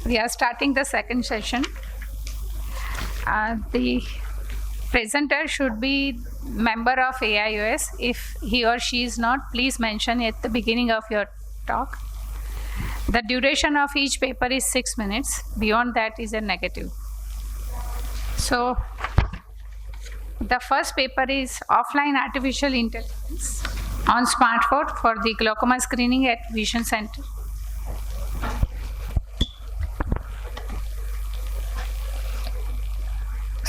We are starting the second session. The presenter should be member of AIOS. If he or she is not, please mention at the beginning of your talk. The duration of each paper is 6 minutes. Beyond that is a negative. So the first paper is offline artificial intelligence on smartphone for the glaucoma screening at Vision Center.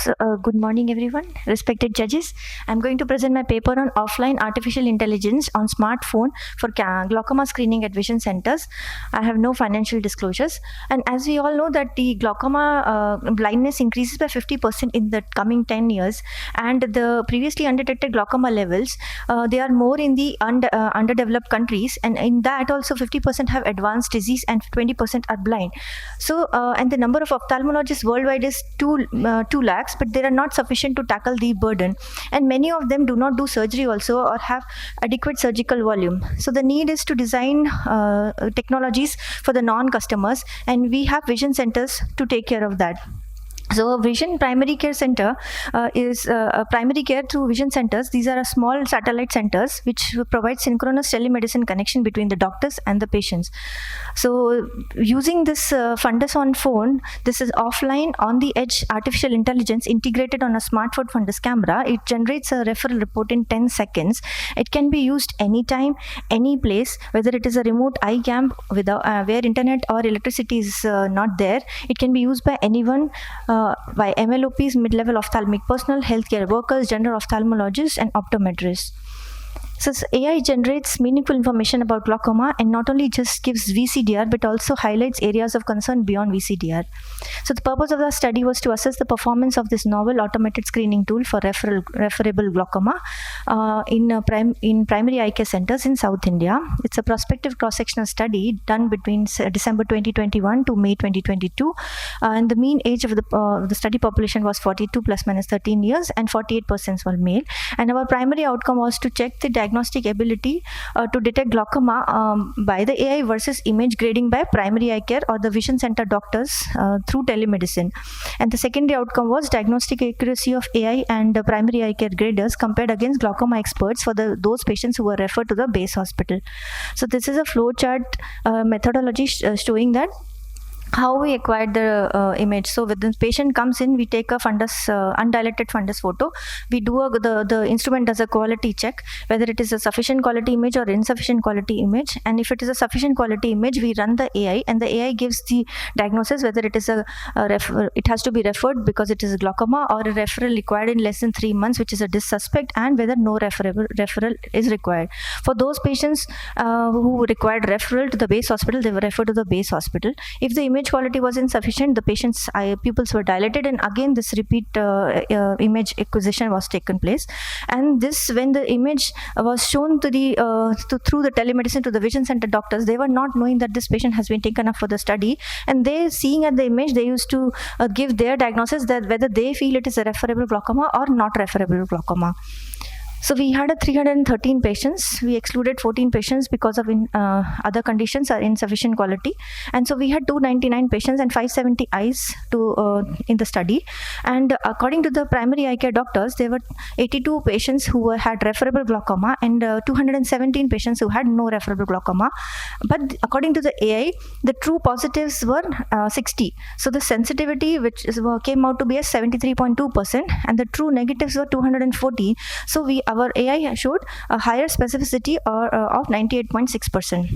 So, good morning everyone, respected judges. I'm going to present my paper on offline artificial intelligence on smartphone for glaucoma screening at vision centers. I have no financial disclosures, and as we all know that the glaucoma blindness increases by 50% in the coming 10 years, and the previously undetected glaucoma levels, they are more in the underdeveloped countries, and in that also 50% have advanced disease and 20% are blind. So and the number of ophthalmologists worldwide is 2 lakhs, but they are not sufficient to tackle the burden, and many of them do not do surgery also or have adequate surgical volume. So the need is to design technologies for the non-customers, and we have vision centers to take care of that. So a Vision Primary Care Center is primary care through vision centers. These are small satellite centers which provide synchronous telemedicine connection between the doctors and the patients. So using this fundus on phone, this is offline on the edge artificial intelligence integrated on a smartphone fundus camera. It generates a referral report in 10 seconds. It can be used anytime, any place, whether it is a remote eye camp where internet or electricity is not there. It can be used by anyone, by MLOPs, mid-level ophthalmic personnel, healthcare workers, general ophthalmologists, and optometrists. So AI generates meaningful information about glaucoma and not only just gives VCDR but also highlights areas of concern beyond VCDR. So the purpose of the study was to assess the performance of this novel automated screening tool for referable glaucoma in primary eye care centers in South India. It's a prospective cross-sectional study done between December 2021 to May 2022, and the mean age of the study population was 42 plus minus 13 years, and 48% were male. And our primary outcome was to check the diagnostic ability to detect glaucoma by the AI versus image grading by primary eye care or the vision center doctors through telemedicine. And the secondary outcome was diagnostic accuracy of AI and primary eye care graders compared against glaucoma experts for those patients who were referred to the base hospital. So this is a flowchart methodology showing that how we acquired the image. So when the patient comes in, we take a fundus, undilated fundus photo. We do the instrument does a quality check, whether it is a sufficient quality image or insufficient quality image. And if it is a sufficient quality image, we run the AI, and the AI gives the diagnosis whether it is it has to be referred because it is a glaucoma, or a referral required in less than 3 months, which is a dissuspect, and whether no referral is required. For those patients who required referral to the base hospital, they were referred to the base hospital. If the image quality was insufficient, the patient's pupils were dilated, and again this repeat image acquisition was taken place. And this, when the image was shown to the through the telemedicine to the vision center doctors, they were not knowing that this patient has been taken up for the study, and they, seeing at the image, they used to give their diagnosis that whether they feel it is a referable glaucoma or not referable glaucoma. So we had 313 patients. We excluded 14 patients because of other conditions or insufficient quality. And so we had 299 patients and 570 eyes in the study. And according to the primary eye care doctors, there were 82 patients who had referable glaucoma and 217 patients who had no referable glaucoma. But according to the AI, the true positives were 60. So the sensitivity, which came out to be as 73.2%, and the true negatives were 240. So our AI showed a higher specificity of 98.6%.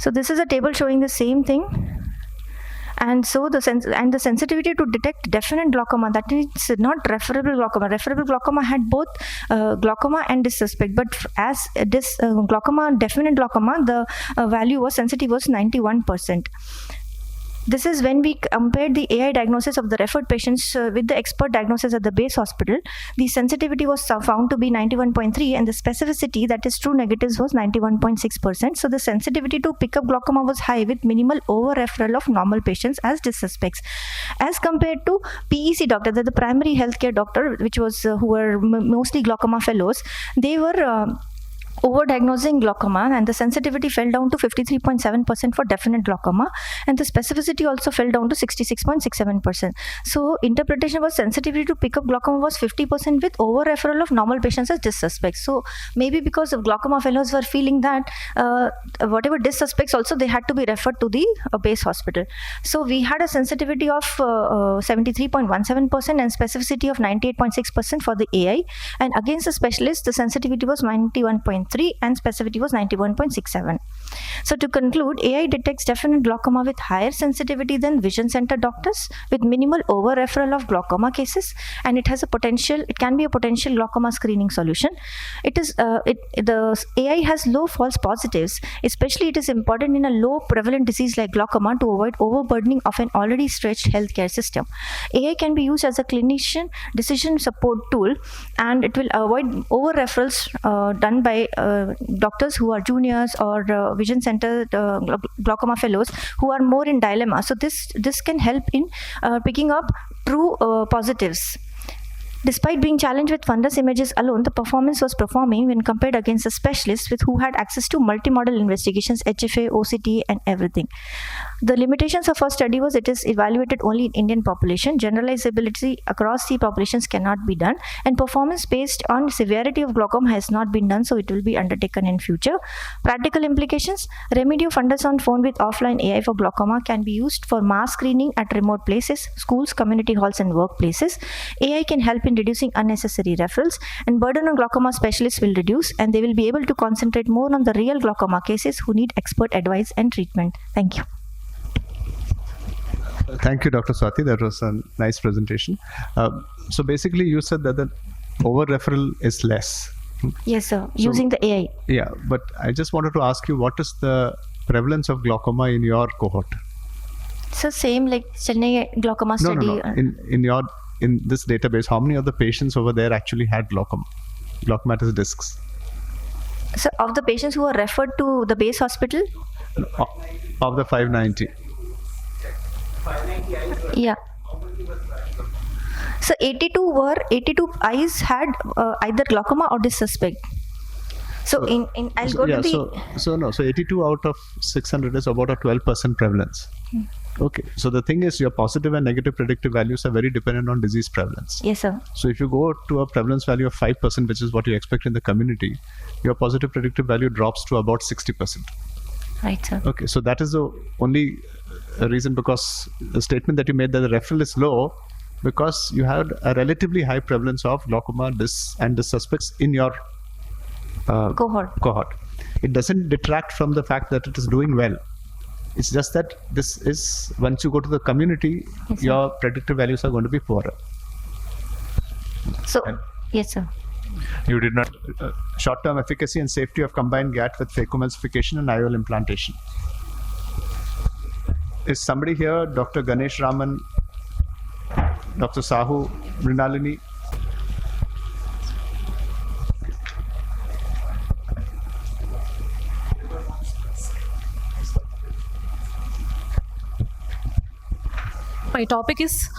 So this is a table showing the same thing. And so the sensitivity to detect definite glaucoma, that is not referable glaucoma. Referable glaucoma had both glaucoma and dissuspect, but as this definite glaucoma, the sensitivity was 91%. This is when we compared the AI diagnosis of the referred patients with the expert diagnosis at the base hospital. The sensitivity was found to be 91.3, and the specificity, that is true negatives, was 91.6%. So the sensitivity to pick up glaucoma was high, with minimal over-referral of normal patients as dissuspects. As compared to PEC doctor, the primary healthcare doctor, which was who were mostly glaucoma fellows, they were overdiagnosing glaucoma, and the sensitivity fell down to 53.7% for definite glaucoma, and the specificity also fell down to 66.67%. So interpretation was sensitivity to pick up glaucoma was 50% with over referral of normal patients as DIS suspects. So maybe because of glaucoma fellows were feeling that whatever DIS suspects also they had to be referred to the base hospital. So we had a sensitivity of 73.17% and specificity of 98.6% for the AI, and against the specialist the sensitivity was 91.3 and specificity was 91.67. So to conclude, AI detects definite glaucoma with higher sensitivity than vision center doctors with minimal over referral of glaucoma cases, and it can be a potential glaucoma screening solution. The AI has low false positives, especially it is important in a low prevalent disease like glaucoma to avoid overburdening of an already stretched healthcare system. AI can be used as a clinician decision support tool, and it will avoid over referrals done by doctors who are juniors or vision center glaucoma fellows who are more in dilemma. So this can help in picking up true positives. Despite being challenged with fundus images alone, the performance was performing when compared against the specialists who had access to multimodal investigations, HFA, OCT, and everything. The limitations of our study was it is evaluated only in Indian population. Generalizability across the populations cannot be done, and performance based on severity of glaucoma has not been done, so it will be undertaken in future. Practical implications: Remedio fundus on phone with offline AI for glaucoma can be used for mass screening at remote places, schools, community halls, and workplaces. AI can help in reducing unnecessary referrals, and burden on glaucoma specialists will reduce, and they will be able to concentrate more on the real glaucoma cases who need expert advice and treatment. Thank you. Thank you, Dr. Swati. That was a nice presentation. So basically, you said that the over referral is less. Yes, sir. Using the AI. Yeah, but I just wanted to ask you, what is the prevalence of glaucoma in your cohort? So same like Chennai glaucoma study. No. In this database, how many of the patients over there actually had glaucoma, glaucomatous discs? So of the patients who were referred to the base hospital? Of the 590. Yeah. So 82 eyes had either glaucoma or DIS suspect. So So 82 out of 600 is about a 12% prevalence. Okay, so the thing is, your positive and negative predictive values are very dependent on disease prevalence. Yes, sir. So if you go to a prevalence value of 5%, which is what you expect in the community, your positive predictive value drops to about 60%. Right, sir. Okay, so that is the only reason, because the statement that you made that the referral is low because you had a relatively high prevalence of glaucoma, DIS, and DIS suspects in your cohort. It doesn't detract from the fact that it is doing well. It's just that this is, once you go to the community, yes, your predictive values are going to be poorer. So, yes, sir. You did not short-term efficacy and safety of combined GAT with phacoemulsification and IOL implantation. Is somebody here? Dr. Ganesh Raman, Dr. Sahu, Mrinalini? My topic is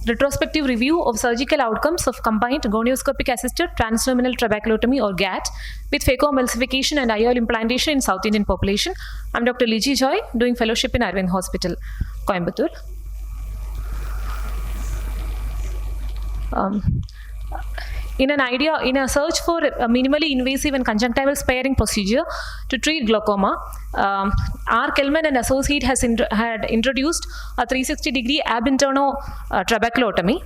retrospective review of surgical outcomes of combined gonioscopic assisted transluminal trabeculotomy or GAT with phacoemulsification and IOL implantation in South Indian population. I'm Dr. Liji Joy, doing fellowship in Arvind Hospital, Coimbatore. In a search for a minimally invasive and conjunctival sparing procedure to treat glaucoma, R. Kelman and associate had introduced a 360-degree ab interno trabeculotomy.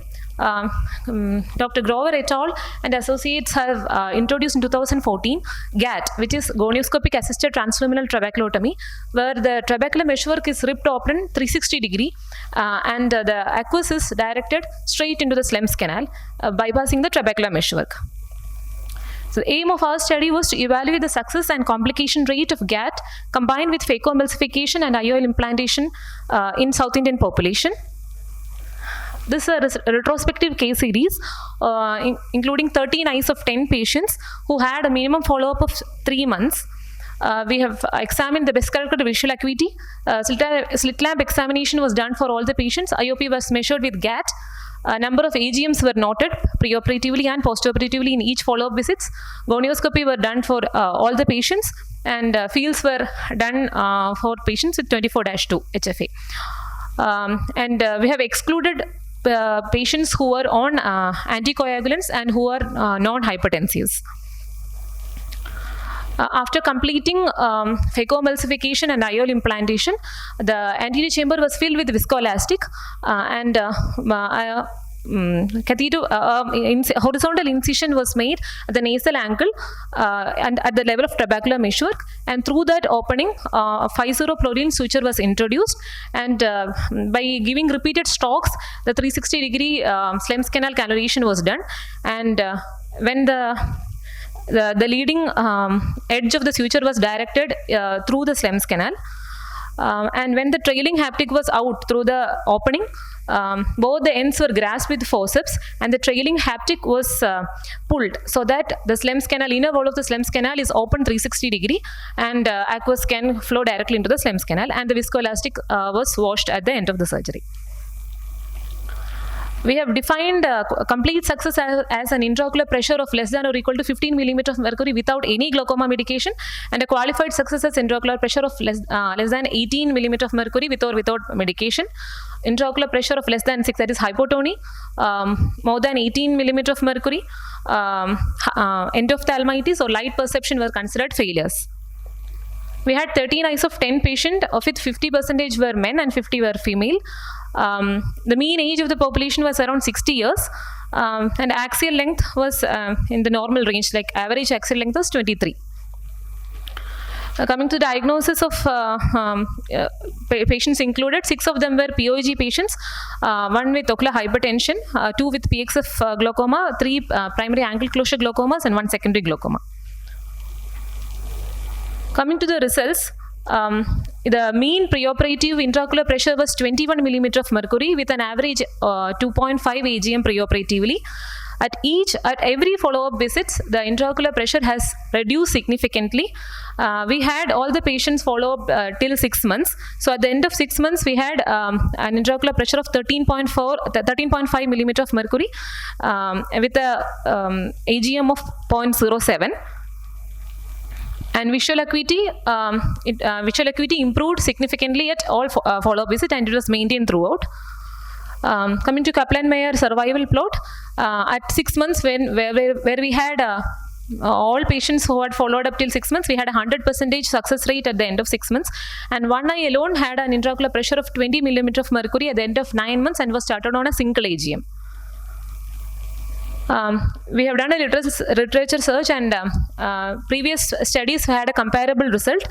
Dr. Grover et al. And associates have introduced in 2014 GAT, which is gonioscopic assisted transluminal trabeculotomy, where the trabecular meshwork is ripped open 360-degree and the aqueous is directed straight into the Slem's canal, bypassing the trabecular meshwork. So the aim of our study was to evaluate the success and complication rate of GAT combined with phacoemulsification and IOL implantation in South Indian population. This is a retrospective case series including 13 eyes of 10 patients who had a minimum follow-up of 3 months. We have examined the best corrected visual acuity. Slit lamp examination was done for all the patients. IOP was measured with GAT. A number of AGMs were noted preoperatively and postoperatively in each follow-up visits. Gonioscopy were done for all the patients, and fields were done for patients with 24-2 HFA. We have excluded patients who were on anticoagulants and who are non-hypertensives. After completing phacoemulsification and IOL implantation, the anterior chamber was filled with viscoelastic and horizontal incision was made at the nasal angle and at the level of trabecular meshwork, and through that opening 5-0-fluorine suture was introduced, and by giving repeated strokes the 360-degree Slem's canal cannulation was done, and when the leading edge of the suture was directed through the Slem's canal, and when the trailing haptic was out through the opening, both the ends were grasped with forceps, and the trailing haptic was pulled so that the Slem's canal, inner wall of the Slem's canal is open 360-degree, and aqueous can flow directly into the Slem's canal, and the viscoelastic was washed at the end of the surgery. We have defined complete success as an intraocular pressure of less than or equal to 15 mm of mercury without any glaucoma medication, and a qualified success as intraocular pressure of less than 18 mm of mercury with or without medication. Intraocular pressure of less than 6, that is hypotony, more than 18 mm of mercury, endophthalmitis or light perception were considered failures. We had 13 eyes of 10 patients, of which 50% were men and 50 were female. The mean age of the population was around 60 years, and axial length was in the normal range, like average axial length was 23. Coming to diagnosis of patients included, 6 of them were POEG patients, 1 with ocular hypertension, 2 with PXF glaucoma, 3 primary angle closure glaucomas, and 1 secondary glaucoma. Coming to the results, the mean preoperative intraocular pressure was 21 mm of mercury with an average 2.5 AGM preoperatively. At every follow-up visits, the intraocular pressure has reduced significantly. We had all the patients follow up till 6 months. So at the end of 6 months, we had an intraocular pressure of 13.5 mm of mercury with a AGM of 0.07. And visual acuity improved significantly at all follow-up visit, and it was maintained throughout. Coming to Kaplan-Meier survival plot, at 6 months where we had all patients who had followed up till 6 months, we had a 100% success rate at the end of 6 months, and 1 eye alone had an intraocular pressure of 20 mm of mercury at the end of 9 months and was started on a single AGM. We have done a literature search, and previous studies had a comparable result.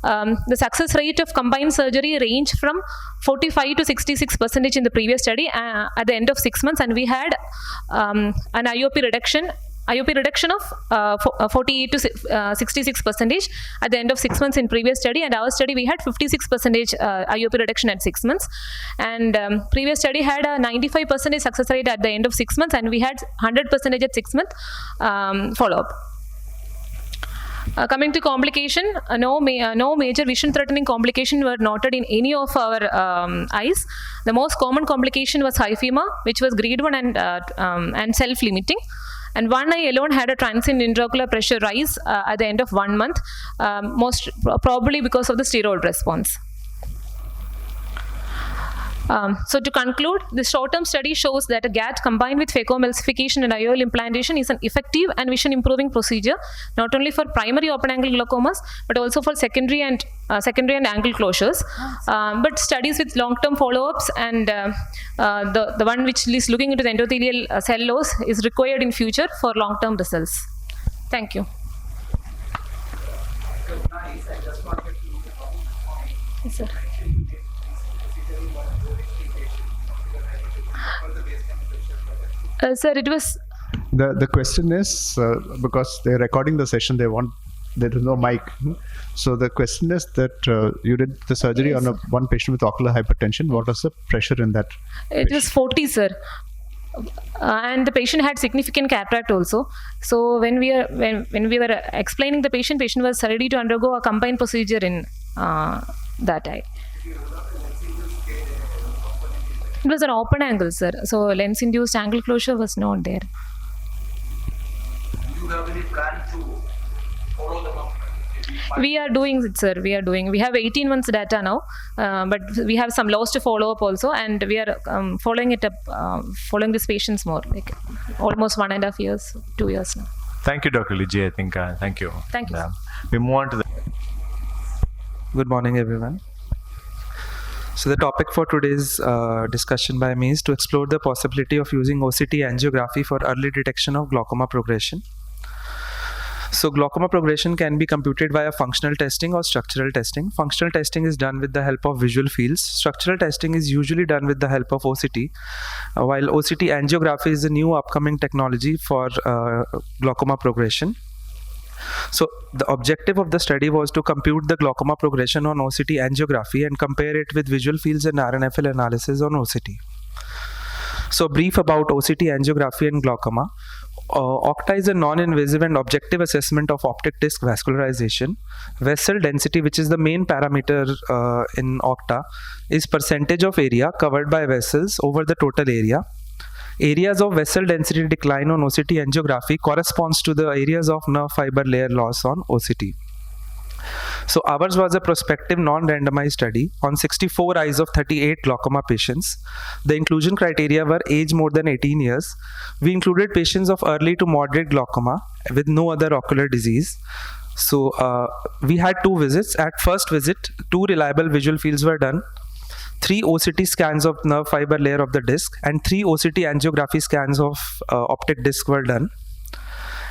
The success rate of combined surgery ranged from 45 to 66% in the previous study at the end of 6 months, and we had an IOP reduction of 48 to 66% at the end of 6 months in previous study, and our study we had 56% IOP reduction at 6 months, and previous study had a 95% success rate at the end of 6 months, and we had 100% at 6 month follow-up. Coming to complication, no major vision threatening complication were noted in any of our eyes. The most common complication was hyphema, which was grade 1 and self-limiting. And 1 eye alone had a transient intraocular pressure rise at the end of 1 month, most probably because of the steroid response. So to conclude, the short-term study shows that a GAT combined with phacoemulsification and IOL implantation is an effective and vision-improving procedure, not only for primary open-angle glaucomas, but also for secondary and angle closures. But studies with long-term follow-ups and the one which is looking into the endothelial cell loss is required in future for long-term results. Thank you. Yes, sir. Sir, it was... The question is, because they're recording the session, there is no mic. So the question is that you did the surgery on one patient with ocular hypertension. What was the pressure in that patient? It was 40, sir. And the patient had significant cataract also. So when we were explaining the patient was ready to undergo a combined procedure in that eye. It was an open angle, sir. So lens-induced angle closure was not there. Do you have any plan to follow them up? We are doing it, sir. We are doing. We have 18 months data now, but we have some loss to follow up also, and we are following it up, following these patients more, like almost 1.5 years, 2 years now. Thank you, Dr. Lijay. I think, thank you. Thank you. We move on to the. Good morning, everyone. So the topic for today's discussion by me is to explore the possibility of using OCT angiography for early detection of glaucoma progression. So glaucoma progression can be computed via functional testing or structural testing. Functional testing is done with the help of visual fields. Structural testing is usually done with the help of OCT, while OCT angiography is a new upcoming technology for glaucoma progression. So the objective of the study was to compute the glaucoma progression on OCT angiography and compare it with visual fields and RNFL analysis on OCT. So brief about OCT angiography and glaucoma. OCTA is a non-invasive and objective assessment of optic disc vascularization. Vessel density, which is the main parameter in OCTA, is percentage of area covered by vessels over the total area. Areas of vessel density decline on OCT angiography corresponds to the areas of nerve fiber layer loss on OCT. So ours was a prospective non-randomized study on 64 eyes of 38 glaucoma patients. The inclusion criteria were age more than 18 years. We included patients of early to moderate glaucoma with no other ocular disease. So we had 2 visits. At first visit, 2 reliable visual fields were done, 3 OCT scans of nerve fiber layer of the disc, and 3 OCT angiography scans of optic disc were done.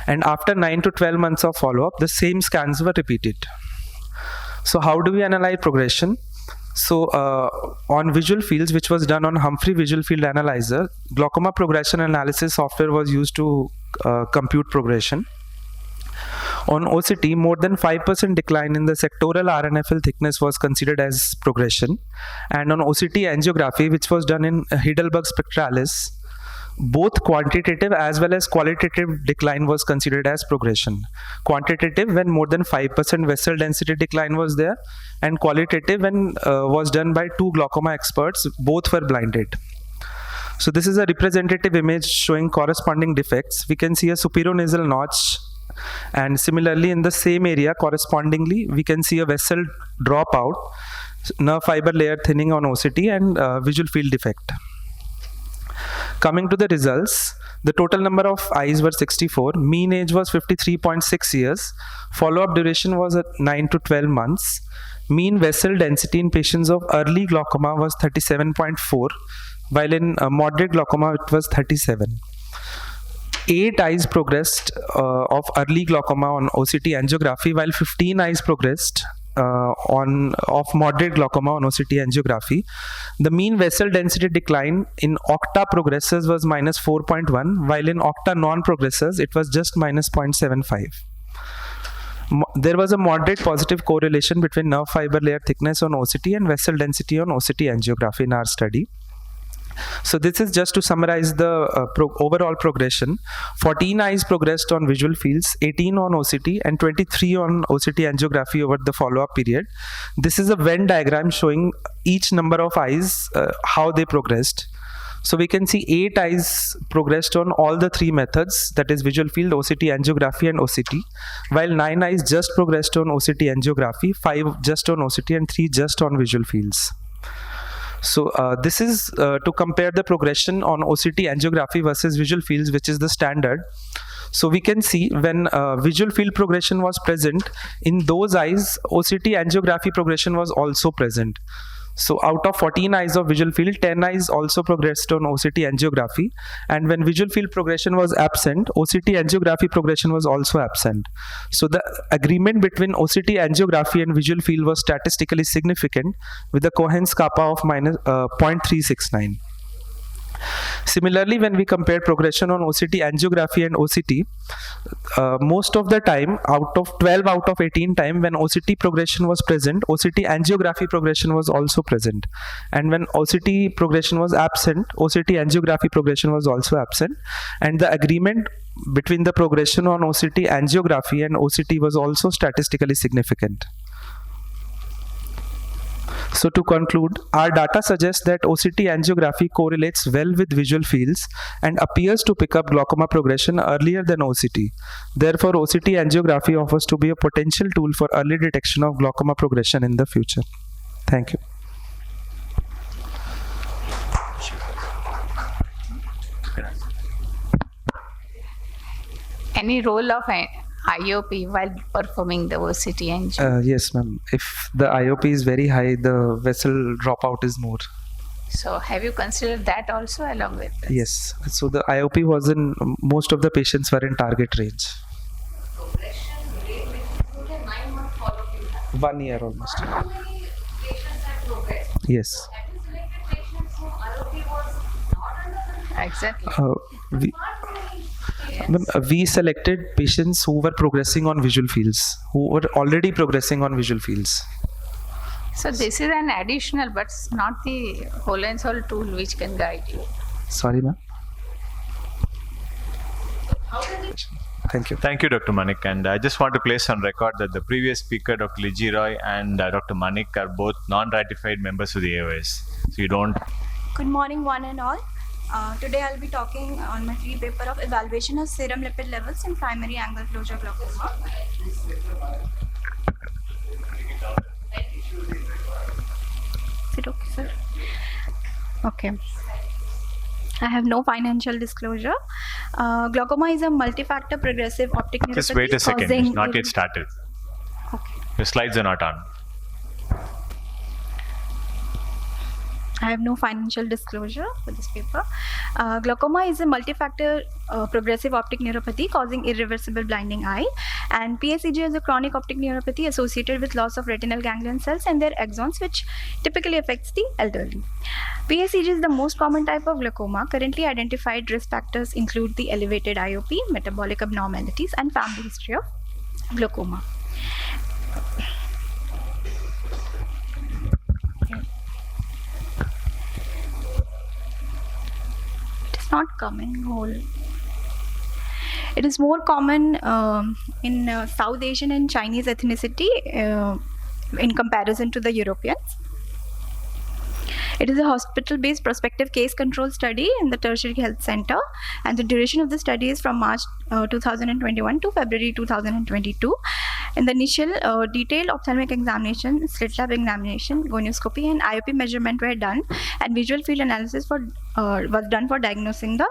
And after 9 to 12 months of follow-up, the same scans were repeated. So how do we analyze progression? So on visual fields, which was done on Humphrey Visual Field Analyzer, glaucoma progression analysis software was used to compute progression. On OCT, more than 5% decline in the sectoral RNFL thickness was considered as progression. And on OCT angiography, which was done in Heidelberg Spectralis, both quantitative as well as qualitative decline was considered as progression. Quantitative when more than 5% vessel density decline was there, and qualitative when was done by 2 glaucoma experts, both were blinded. So this is a representative image showing corresponding defects. We can see a superionasal notch, and similarly in the same area correspondingly we can see a vessel dropout, nerve fiber layer thinning on OCT, and visual field defect. Coming to the results, the total number of eyes were 64, mean age was 53.6 years, follow-up duration was at 9 to 12 months, mean vessel density in patients of early glaucoma was 37.4, while in moderate glaucoma it was 37. 8 eyes progressed of early glaucoma on OCT angiography, while 15 eyes progressed of moderate glaucoma on OCT angiography. The mean vessel density decline in OCTA progressors was minus 4.1, while in OCTA non-progressors it was just minus 0.75. There was a moderate positive correlation between nerve fiber layer thickness on OCT and vessel density on OCT angiography in our study. So this is just to summarize the overall progression. 14 eyes progressed on visual fields, 18 on OCT, and 23 on OCT angiography over the follow-up period. This is a Venn diagram showing each number of eyes, how they progressed. So we can see 8 eyes progressed on all the 3 methods, that is visual field, OCT angiography, and OCT, while 9 eyes just progressed on OCT angiography, 5 just on OCT, and 3 just on visual fields. So this is to compare the progression on OCT angiography versus visual fields, which is the standard. So we can see when visual field progression was present, in those eyes, OCT angiography progression was also present. So out of 14 eyes of visual field, 10 eyes also progressed on OCT angiography. And when visual field progression was absent, OCT angiography progression was also absent. So the agreement between OCT angiography and visual field was statistically significant with a coherence kappa of minus 0.369. Similarly, when we compare progression on OCT angiography and OCT, most of the time, out of 12 out of 18 time, when OCT progression was present, OCT angiography progression was also present. And when OCT progression was absent, OCT angiography progression was also absent. And the agreement between the progression on OCT angiography and OCT was also statistically significant. So to conclude, our data suggests that OCT angiography correlates well with visual fields and appears to pick up glaucoma progression earlier than OCT. Therefore, OCT angiography offers to be a potential tool for early detection of glaucoma progression in the future. Thank you. Any role of IOP while performing the OCT angio? Yes, ma'am. If the IOP is very high, the vessel dropout is more. So have you considered that also along with this? Yes. So the IOP was in, most of the patients were in target range. 1 year almost. Yes. Exactly. We selected patients who were progressing on visual fields, who were already progressing on visual fields. So this is an additional, but it's not the whole and soul tool which can guide you. Sorry, ma'am. Thank you. Thank you, Dr. Manik. And I just want to place on record that the previous speaker, Dr. Liji Roy and Dr. Manik, are both non-ratified members of the AIOS. So you don't. Good morning, one and all. Today I'll be talking on my free paper of evaluation of serum lipid levels in primary angle closure glaucoma. Is it okay, sir? Okay. I have no financial disclosure. Glaucoma is a multi-factor progressive optic neuropathy. Just wait a second. It's not yet started. Okay. Your slides are not on. I have no financial disclosure for this paper. Glaucoma is a multi-factor progressive optic neuropathy causing irreversible blinding eye, and PSEG is a chronic optic neuropathy associated with loss of retinal ganglion cells and their axons, which typically affects the elderly. PSEG is the most common type of glaucoma. Currently identified risk factors include the elevated IOP, metabolic abnormalities, and family history of glaucoma. Not coming whole. It is more common in South Asian and Chinese ethnicity in comparison to the Europeans. It is a hospital-based prospective case control study in the tertiary health center, and the duration of the study is from March 2021 to February 2022. In the initial detailed ophthalmic examination, slit lab examination, gonioscopy, and IOP measurement were done, and visual field analysis was done for diagnosing the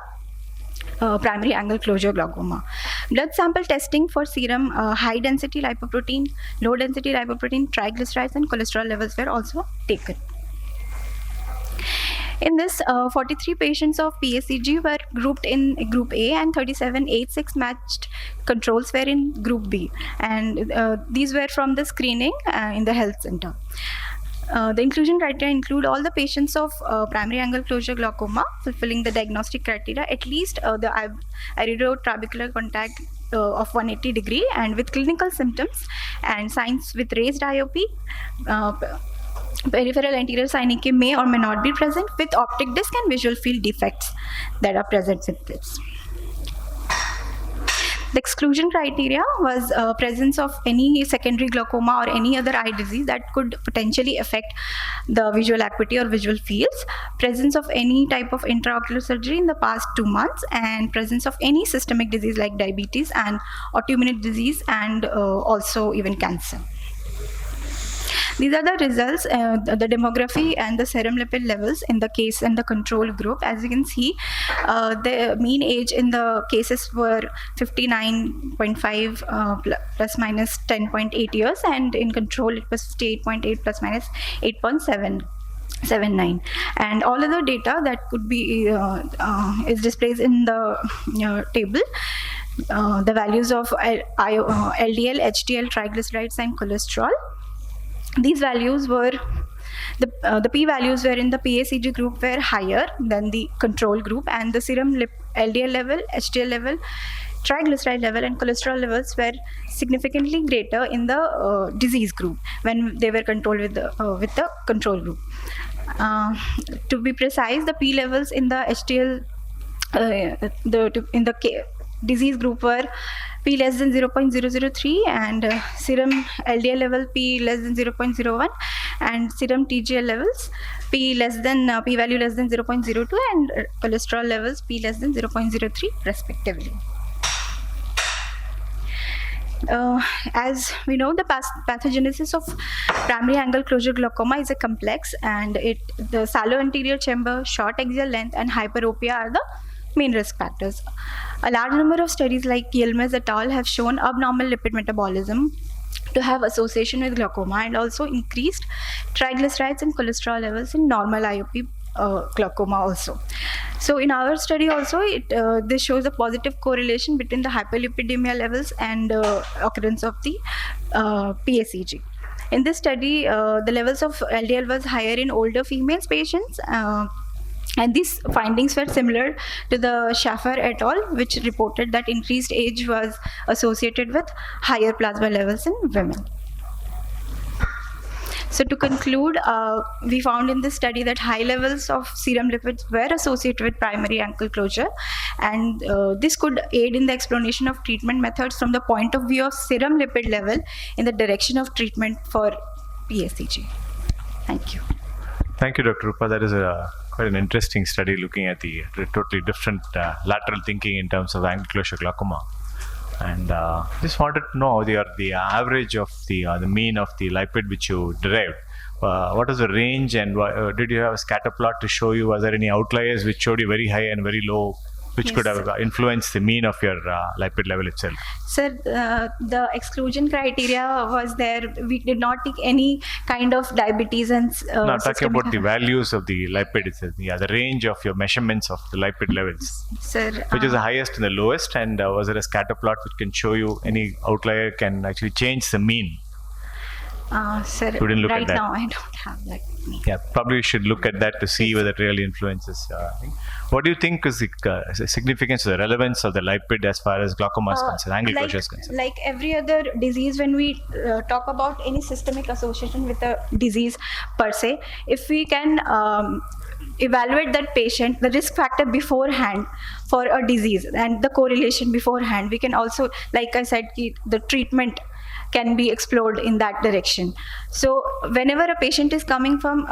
primary angle closure glaucoma. Blood sample testing for serum high density lipoprotein, low density lipoprotein, triglycerides, and cholesterol levels were also taken. In this, 43 patients of PSEG were grouped in Group A, and 37 age-6 matched controls were in Group B, and these were from the screening in the health center. The inclusion criteria include all the patients of primary angle closure glaucoma fulfilling the diagnostic criteria, at least the iridotrabecular contact of 180 degree, and with clinical symptoms and signs with raised IOP. Peripheral anterior synechia may or may not be present, with optic disc and visual field defects that are present with this. The exclusion criteria was presence of any secondary glaucoma or any other eye disease that could potentially affect the visual acuity or visual fields, presence of any type of intraocular surgery in the past 2 months, and presence of any systemic disease like diabetes and autoimmune disease, and also even cancer. These are the results, the demography and the serum lipid levels in the case and the control group. As you can see, the mean age in the cases were 59.5 plus minus 10.8 years, and in control it was 58.8 plus minus 8.79, and all other data that could be is displayed in the table. The values of LDL, HDL, triglycerides, and cholesterol. These values were, the p-values were in the PSEG group were higher than the control group, and the serum LDL level, HDL level, triglyceride level, and cholesterol levels were significantly greater in the disease group when they were controlled with the control group. To be precise, the p levels in the HDL in the disease group were P less than 0.003, and serum LDL level P less than 0.01, and serum TGL levels, p-value less than 0.02, and cholesterol levels p less than 0.03 respectively. As we know, the pathogenesis of primary angle closure glaucoma is a complex, and the shallow anterior chamber, short axial length, and hyperopia are the main risk factors. A large number of studies like Yilmaz et al. Have shown abnormal lipid metabolism to have association with glaucoma, and also increased triglycerides and cholesterol levels in normal IOP glaucoma also. So in our study also, this shows a positive correlation between the hyperlipidemia levels and occurrence of the PSEG. In this study, the levels of LDL was higher in older female patients, and these findings were similar to the Schaffer et al., which reported that increased age was associated with higher plasma levels in women. So to conclude, we found in this study that high levels of serum lipids were associated with primary ankle closure, and this could aid in the explanation of treatment methods from the point of view of serum lipid level in the direction of treatment for PSEG. Thank you. Thank you, Dr. Rupa. That is quite an interesting study looking at the totally different lateral thinking in terms of angle closure glaucoma. And just wanted to know the average of the mean of the lipid which you derived. What is the range, and did you have a scatter plot to show you? Was there any outliers which showed you very high and very low, which could have influenced the mean of your lipid level itself? Sir, the exclusion criteria was there. We did not take any kind of diabetes and No, I'm talking about the values of the lipid itself. Yeah, the range of your measurements of the lipid levels. Sir, Which is the highest and the lowest, and was there a scatter plot which can show you any outlier can actually change the mean? sir, You didn't look at right that. now I don't have that. Yeah, probably you should look at that to see whether it really influences. Thing. What do you think is the significance or the relevance of the lipid as far as glaucoma is concerned, angle closure is concerned? Like every other disease, when we talk about any systemic association with a disease per se, if we can evaluate that patient, the risk factor beforehand for a disease and the correlation beforehand, we can also, like I said, the treatment can be explored in that direction. So whenever a patient is coming from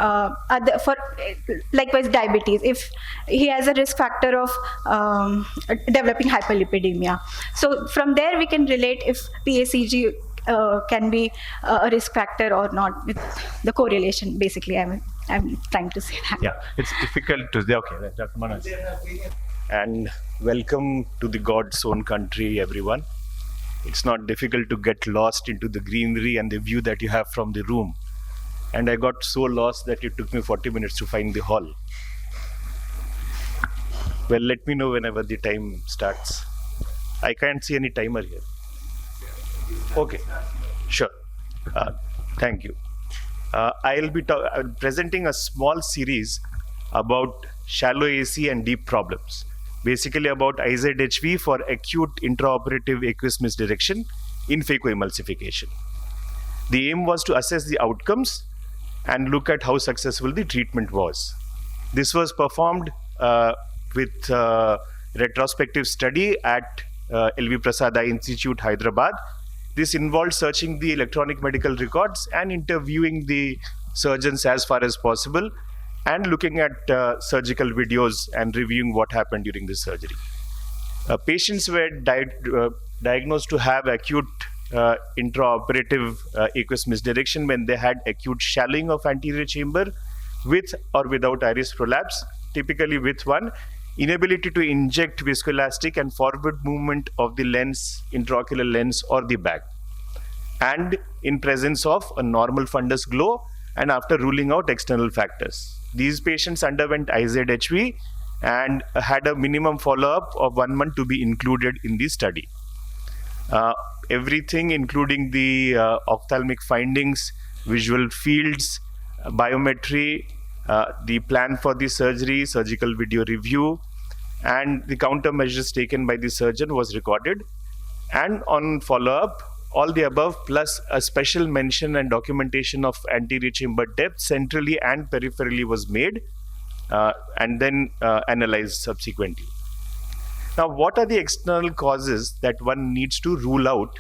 likewise diabetes, if he has a risk factor of developing hyperlipidemia, so from there we can relate if PSEG can be a risk factor or not, with the correlation. Basically, I'm trying to say that. Yeah, it's difficult to. Okay, Dr. Manoj. And welcome to the God's own country, everyone. It's not difficult to get lost into the greenery and the view that you have from the room. And I got so lost that it took me 40 minutes to find the hall. Well, let me know whenever the time starts. I can't see any timer here. Okay, sure. Thank you. I'll be presenting a small series about shallow AC and deep problems. Basically about IZHV for acute intraoperative aqueous misdirection in phacoemulsification. The aim was to assess the outcomes and look at how successful the treatment was. This was performed with a retrospective study at LV Prasad Eye Institute, Hyderabad. This involved searching the electronic medical records and interviewing the surgeons as far as possible, and looking at surgical videos and reviewing what happened during the surgery. Patients were diagnosed to have acute intraoperative aqueous misdirection when they had acute shallowing of anterior chamber with or without iris prolapse, typically with one, inability to inject viscoelastic and forward movement of the lens, intraocular lens or the bag, and in presence of a normal fundus glow, and after ruling out external factors. These patients underwent IZHV and had a minimum follow-up of 1 month to be included in the study. Everything, including the ophthalmic findings, visual fields, biometry, the plan for the surgery, surgical video review, and the countermeasures taken by the surgeon was recorded. And on follow-up, all the above plus a special mention and documentation of anterior chamber depth centrally and peripherally was made and then analyzed subsequently. Now, what are the external causes that one needs to rule out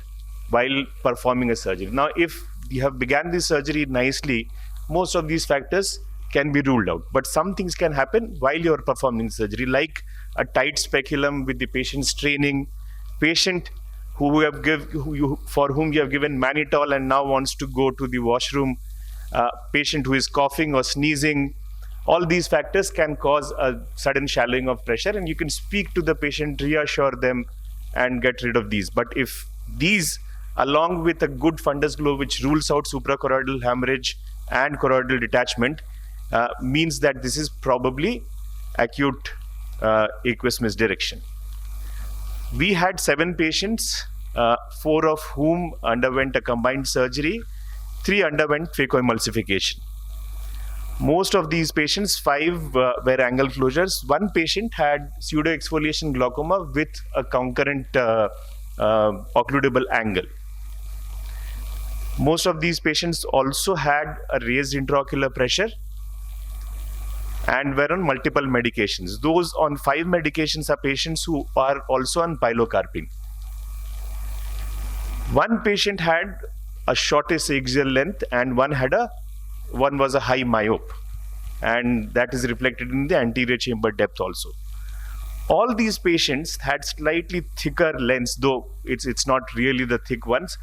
while performing a surgery? Now, if you have begun the surgery nicely, most of these factors can be ruled out. But some things can happen while you are performing surgery, like a tight speculum with the patient straining, patient for whom you have given mannitol and now wants to go to the washroom, patient who is coughing or sneezing. All these factors can cause a sudden shallowing of pressure, and you can speak to the patient, reassure them, and get rid of these. But if these, along with a good fundus glow which rules out suprachoroidal hemorrhage and choroidal detachment, means that this is probably acute aqueous misdirection. We had 7 patients, 4 of whom underwent a combined surgery, 3 underwent phacoemulsification. Most of these patients, 5 were angle closures. 1 patient had pseudoexfoliation glaucoma with a concurrent occludable angle. Most of these patients also had a raised intraocular pressure and were on multiple medications. Those on 5 medications are patients who are also on pilocarpine. 1 patient had a shortest axial length and one was a high myope, and that is reflected in the anterior chamber depth also. All these patients had slightly thicker lens, though it's not really the thick ones,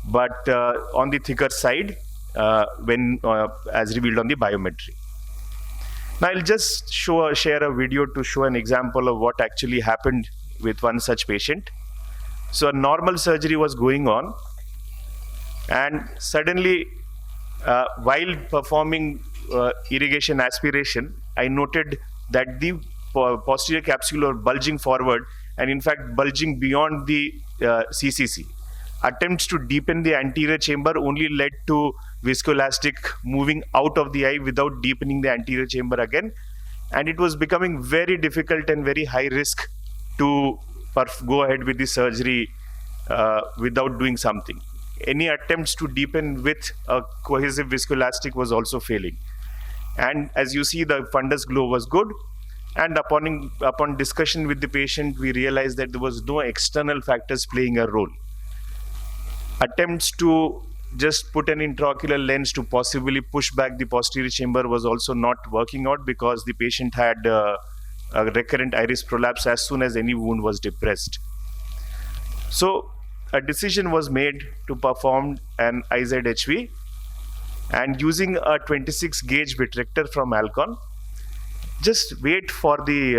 but on the thicker side as revealed on the biometry. Now I'll just share a video to show an example of what actually happened with one such patient. So a normal surgery was going on, and suddenly while performing irrigation aspiration, I noted that the posterior capsule was bulging forward, and in fact bulging beyond the CCC. Attempts to deepen the anterior chamber only led to viscoelastic moving out of the eye without deepening the anterior chamber again, and it was becoming very difficult and very high risk to go ahead with the surgery without doing something. Any attempts to deepen with a cohesive viscoelastic was also failing. And as you see, the fundus glow was good, and upon discussion with the patient, we realized that there was no external factors playing a role. Attempts to just put an intraocular lens to possibly push back the posterior chamber was also not working out, because the patient had a recurrent iris prolapse as soon as any wound was depressed. So a decision was made to perform an IZHV, and using a 26 gauge vitrector from Alcon, just wait for the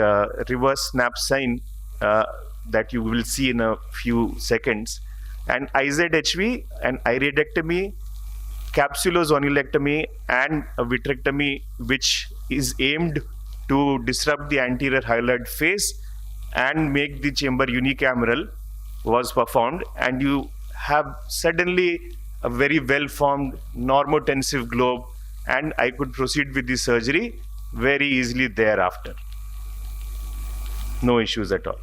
reverse snap sign that you will see in a few seconds. And IZHV, an iridectomy, capsulozonulectomy, and a vitrectomy which is aimed to disrupt the anterior hyaloid face and make the chamber unicameral was performed, and you have suddenly a very well-formed normotensive globe, and I could proceed with the surgery very easily thereafter. No issues at all.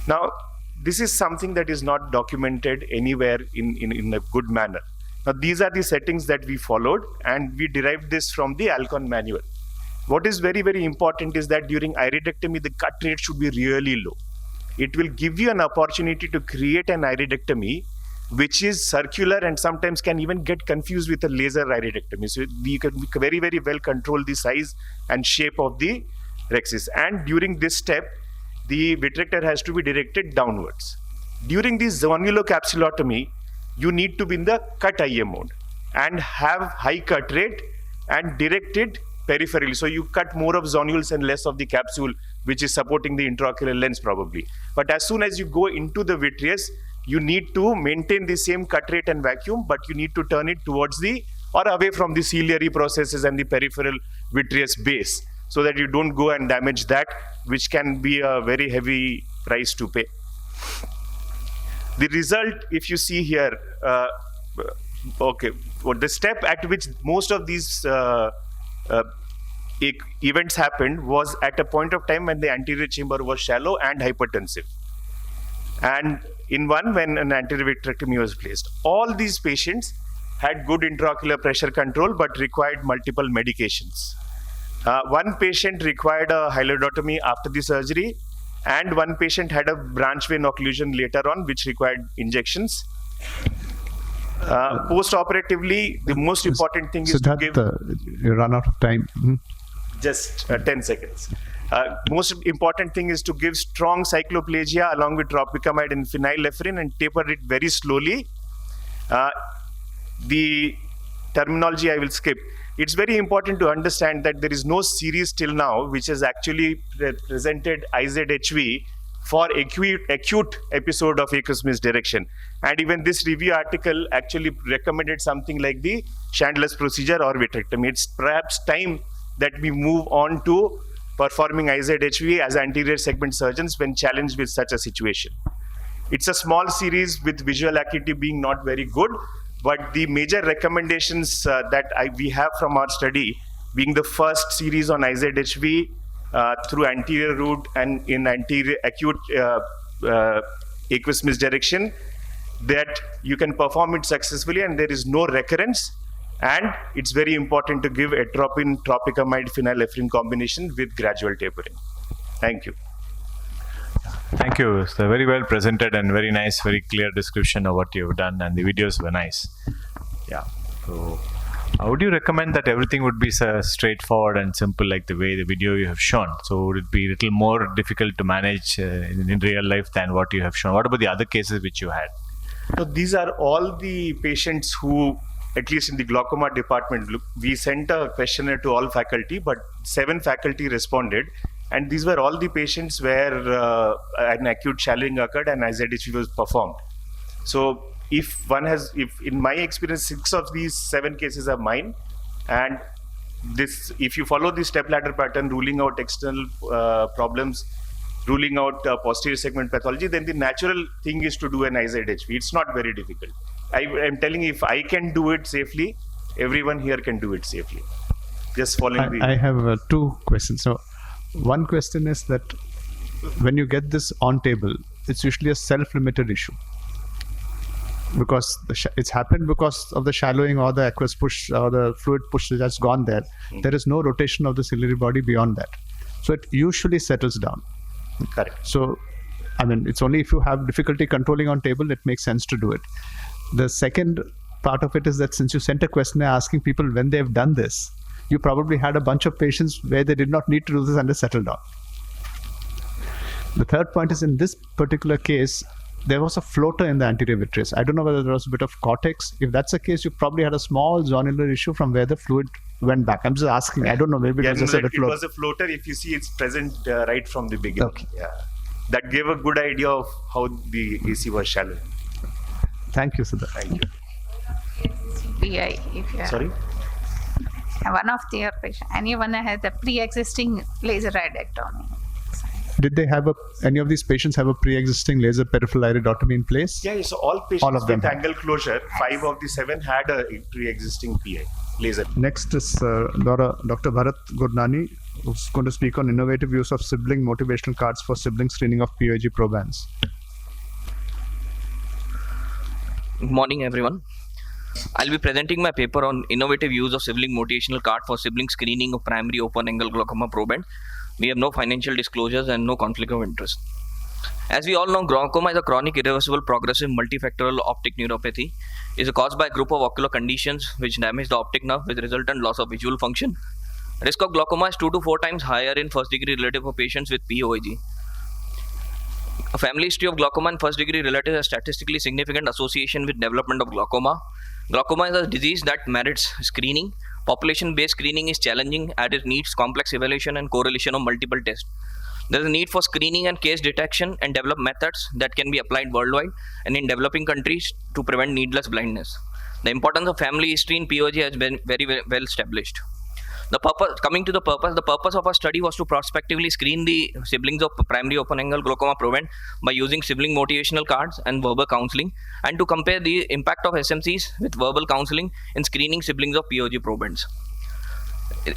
Now, this is something that is not documented anywhere in a good manner. Now, these are the settings that we followed, and we derived this from the Alcon manual. What is very, very important is that during iridectomy, the cut rate should be really low. It will give you an opportunity to create an iridectomy which is circular and sometimes can even get confused with a laser iridectomy. So we can very, very well control the size and shape of the rhexis. And during this step, the vitrector has to be directed downwards. During the zonulocapsulotomy, you need to be in the cut IA mode and have high cut rate and direct it peripherally. So you cut more of zonules and less of the capsule, which is supporting the intraocular lens probably. But as soon as you go into the vitreous, you need to maintain the same cut rate and vacuum, but you need to turn it towards or away from the ciliary processes and the peripheral vitreous base, so that you don't go and damage that, which can be a very heavy price to pay. The result, if you see here, the step at which most of these events happened was at a point of time when the anterior chamber was shallow and hypertensive. And in one, when an anterior vitrectomy was placed. All these patients had good intraocular pressure control but required multiple medications. One patient required a hyaloidotomy after the surgery, and one patient had a branch vein occlusion later on which required injections. Post-operatively, the most important thing is to give... you run out of time. Just 10 seconds. Most important thing is to give strong cycloplagia along with tropicamide and phenylephrine and taper it very slowly. The terminology I will skip. It's very important to understand that there is no series till now which has actually presented IZHV for acute episode of aqueous misdirection. And even this review article actually recommended something like the Chandler's procedure or vitrectomy. It's perhaps time that we move on to performing IZHV as anterior segment surgeons when challenged with such a situation. It's a small series with visual acuity being not very good, but the major recommendations that we have from our study, being the first series on IZHV through anterior route and in anterior acute aqueous misdirection, that you can perform it successfully and there is no recurrence. And it's very important to give atropine, tropicamide, phenylephrine combination with gradual tapering. Thank you. Thank you. It's a very well presented and very nice, very clear description of what you've done, and the videos were nice. Yeah. So, would you recommend that everything would be straightforward and simple like the way the video you have shown? So, would it be a little more difficult to manage in real life than what you have shown? What about the other cases which you had? So, these are all the patients who, at least in the glaucoma department, we sent a questionnaire to all faculty, but 7 faculty responded. And these were all the patients where an acute shallowing occurred and IZHV was performed. So if in my experience, 6 of these 7 cases are mine. And if you follow the step ladder pattern, ruling out external problems, ruling out posterior segment pathology, then the natural thing is to do an IZHV. It's not very difficult. I'm telling you, if I can do it safely, everyone here can do it safely. Just following I have 2 questions. So, one question is that when you get this on table, it's usually a self-limited issue because it's happened because of the shallowing or the aqueous push or the fluid push that's gone there. There is no rotation of the ciliary body beyond that. So it usually settles down. Correct. So, I mean, it's only if you have difficulty controlling on table, it makes sense to do it. The second part of it is that since you sent a questionnaire asking people when they've done this, you probably had a bunch of patients where they did not need to do this and they settled down. The third point is in this particular case, there was a floater in the anterior vitreous. I don't know whether there was a bit of cortex. If that's the case, you probably had a small zonular issue from where the fluid went back. I'm just asking. I don't know. Maybe it was just a floater. It was a floater. If you see, it's present right from the beginning. Okay. Yeah. That gave a good idea of how the AC was shallow. Thank you, Siddharth. Thank you. PI, if you have. Sorry? One of their patients, anyone has a pre-existing laser iridectomy. Did they have any of these patients have a pre-existing laser peripheral iridotomy in place? Yeah, so all patients All of them with angle closure, 5 of the 7 had a pre-existing PI laser. Next is Dr. Bharat Gurnani, who's going to speak on innovative use of sibling motivational cards for sibling screening of POG probands. Good morning, everyone. I'll be presenting my paper on innovative use of sibling motivational card for sibling screening of primary open-angle glaucoma proband. We have no financial disclosures and no conflict of interest. As we all know, glaucoma is a chronic, irreversible, progressive, multifactorial optic neuropathy. It is caused by a group of ocular conditions which damage the optic nerve with resultant loss of visual function. Risk of glaucoma is 2 to 4 times higher in first-degree relative for patients with POAG. A family history of glaucoma and first-degree relative has statistically significant association with development of glaucoma. Glaucoma is a disease that merits screening. Population-based screening is challenging as it needs complex evaluation and correlation of multiple tests. There is a need for screening and case detection and develop methods that can be applied worldwide and in developing countries to prevent needless blindness. The importance of family history in POG has been very well established. The purpose of our study was to prospectively screen the siblings of primary open-angle glaucoma proband by using sibling motivational cards and verbal counseling, and to compare the impact of SMCs with verbal counseling in screening siblings of POG probands.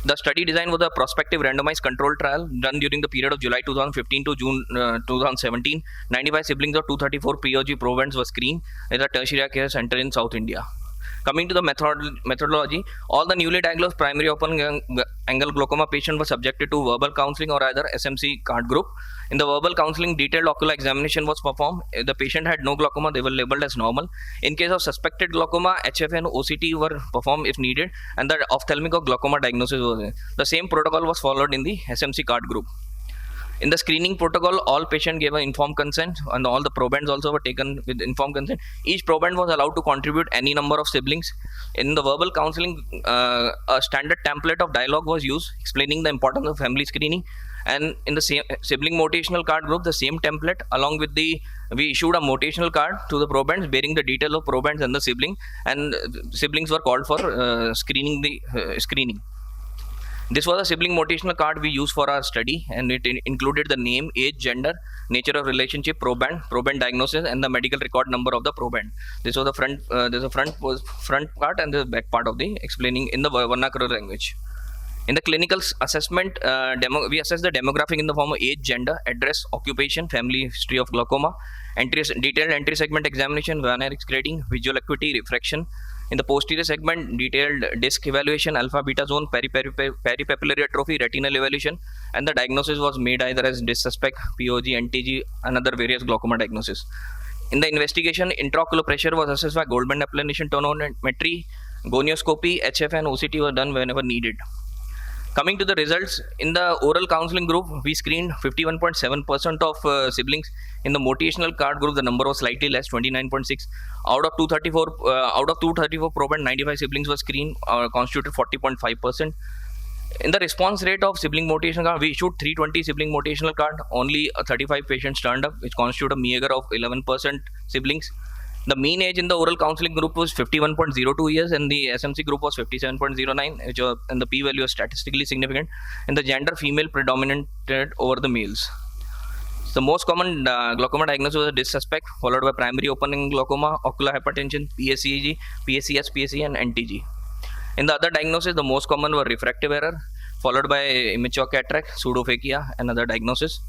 The study design was a prospective randomized controlled trial done during the period of July 2015 to June 2017. 95 siblings of 234 POG probands were screened at a tertiary care center in South India. Coming to the methodology, all the newly diagnosed primary open angle glaucoma patients were subjected to verbal counseling or either SMC card group. In the verbal counseling, detailed ocular examination was performed. If the patient had no glaucoma, they were labeled as normal. In case of suspected glaucoma, HF and OCT were performed if needed, and the ophthalmic or glaucoma diagnosis was there. The same protocol was followed in the SMC card group. In the screening protocol, all patients gave an informed consent, and all the probands also were taken with informed consent. Each proband was allowed to contribute any number of siblings. In the verbal counseling, a standard template of dialogue was used explaining the importance of family screening. And in the same sibling motivational card group, the same template along with we issued a motivational card to the probands bearing the detail of probands and the sibling, and siblings were called for screening. This was a sibling motivational card we used for our study, and it included the name, age, gender, nature of relationship, proband diagnosis, and the medical record number of the proband. This was the front. There's a front part and the back part of the explaining in the vernacular language. In the clinical assessment, we assess the demographic in the form of age, gender, address, occupation, family history of glaucoma, detailed entry segment examination, Van Eyck's grading, visual acuity, refraction. In the posterior segment, detailed disc evaluation, alpha beta zone, peripapillary atrophy, retinal evaluation, and the diagnosis was made either as disc suspect, POG, NTG, and other various glaucoma diagnosis. In the investigation, intraocular pressure was assessed by Goldman applanation tonometry, gonioscopy, HF, and OCT were done whenever needed. Coming to the results, in the oral counseling group, we screened 51.7% of siblings. In the motivational card group, the number was slightly less, 29.6. Out of 234 proband, 95 siblings were screened, constituted 40.5%. In the response rate of sibling motivational card, we issued 320 sibling motivational card. Only 35 patients turned up, which constituted a meager of 11% siblings. The mean age in the oral counseling group was 51.02 years, and the SMC group was 57.09, and the p-value was statistically significant. And the gender female predominated over the males. The most common glaucoma diagnosis was a disc suspect, followed by primary opening glaucoma, ocular hypertension, PSCG, PSCS, PSC, and NTG. In the other diagnosis, the most common were refractive error, followed by immature cataract, pseudophakia, and other diagnosis.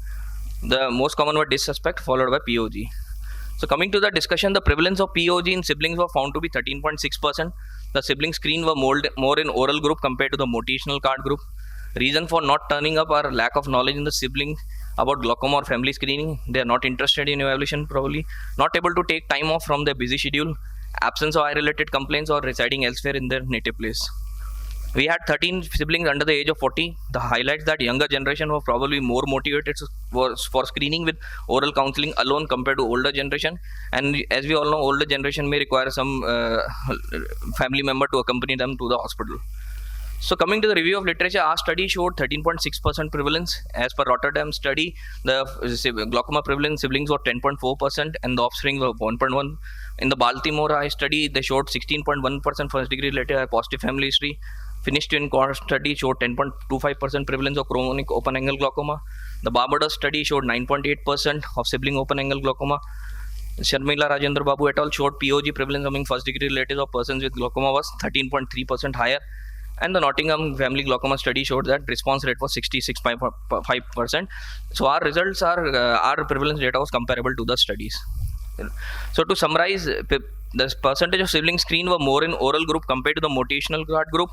The most common were disc suspect, followed by POG. So coming to the discussion, the prevalence of POG in siblings were found to be 13.6%. The sibling screen were more in oral group compared to the motivational card group. Reason for not turning up are lack of knowledge in the sibling about glaucoma or family screening. They are not interested in evaluation probably, not able to take time off from their busy schedule, absence of eye-related complaints, or residing elsewhere in their native place. We had 13 siblings under the age of 40. The highlights that younger generation were probably more motivated for screening with oral counseling alone compared to older generation. And as we all know, older generation may require some family member to accompany them to the hospital. So coming to the review of literature, our study showed 13.6% prevalence. As per Rotterdam study, the glaucoma prevalence siblings were 10.4% and the offspring were 1.1. In the Baltimore Eye study, they showed 16.1% first degree related positive family history. Finnish twin cohort study showed 10.25% prevalence of chronic open angle glaucoma. The Barbados study showed 9.8% of sibling open angle glaucoma. Sharmila Rajendra Babu et al. Showed POG prevalence among first degree relatives of persons with glaucoma was 13.3% higher. And the Nottingham family glaucoma study showed that response rate was 66.5%. So our results are, our prevalence data was comparable to the studies. So to summarize, the percentage of sibling screen were more in oral group compared to the motivational card group.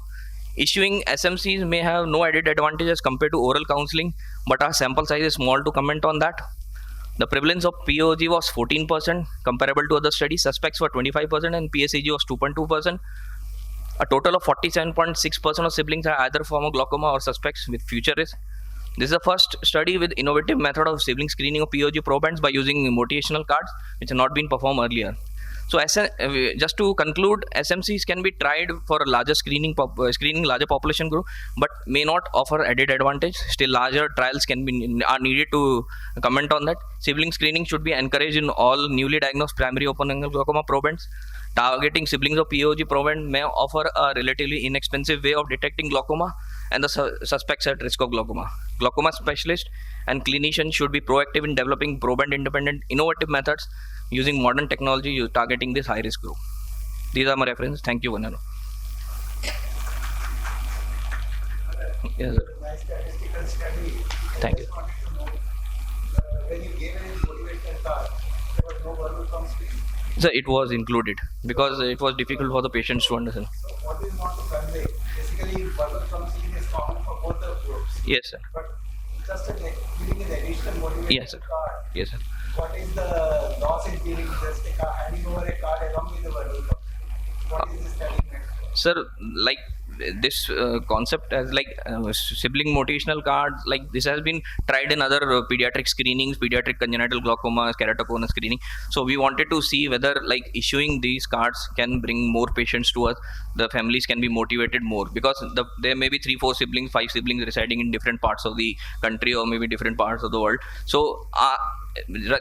Issuing SMCs may have no added advantage as compared to oral counseling, but our sample size is small to comment on that. The prevalence of POG was 14%, comparable to other studies. Suspects were 25% and PSCG was 2.2%. A total of 47.6% of siblings have either form of glaucoma or suspects with future risk. This is the first study with innovative method of sibling screening of POG probands by using motivational cards, which have not been performed earlier. So just to conclude, SMCs can be tried for a larger screening larger population group, but may not offer added advantage. Still, larger trials are needed to comment on that. Sibling screening should be encouraged in all newly diagnosed primary open angle glaucoma probands. Targeting siblings of POG proband may offer a relatively inexpensive way of detecting glaucoma and the suspects at risk of glaucoma. Glaucoma specialists and clinicians should be proactive in developing proband-independent innovative methods using modern technology targeting this high-risk group. These are my references. Thank you, Vanano. Yes, sir. My statistical study. Thank you. When you gave any motivational card, there was no verbal counseling. So it was included because it was difficult for the patients to understand. What is want to convey? Basically, bubble from seeing is common for both the groups. Yes, sir. But just giving an additional motivation Yes, sir. card. Yes, sir. What is the loss in giving just handing over a card along with the verbal copy? What is this telling next? Sir, like this concept as like sibling motivational cards, like this has been tried in other pediatric screenings, pediatric congenital glaucoma, keratoconus screening. So we wanted to see whether like issuing these cards can bring more patients to us. The families can be motivated more because there may be 3, 4 siblings, 5 siblings residing in different parts of the country or maybe different parts of the world. So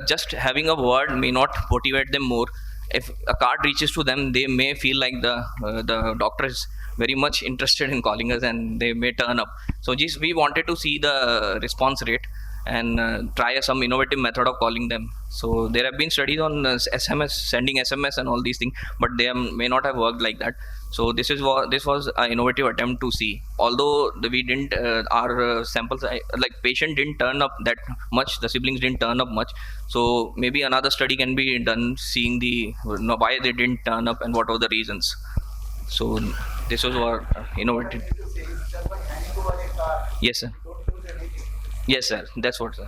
just having a word may not motivate them more. If a card reaches to them, they may feel like the doctor is very much interested in calling us and they may turn up. So just we wanted to see the response rate and try some innovative method of calling them. So there have been studies on SMS, sending SMS and all these things, but they may not have worked like that. So this was an innovative attempt to see. Although we didn't, our samples, like patient didn't turn up that much, the siblings didn't turn up much. So maybe another study can be done, seeing why they didn't turn up and what were the reasons. So this was our innovative. Yes, sir. Yes, sir. That's what, sir.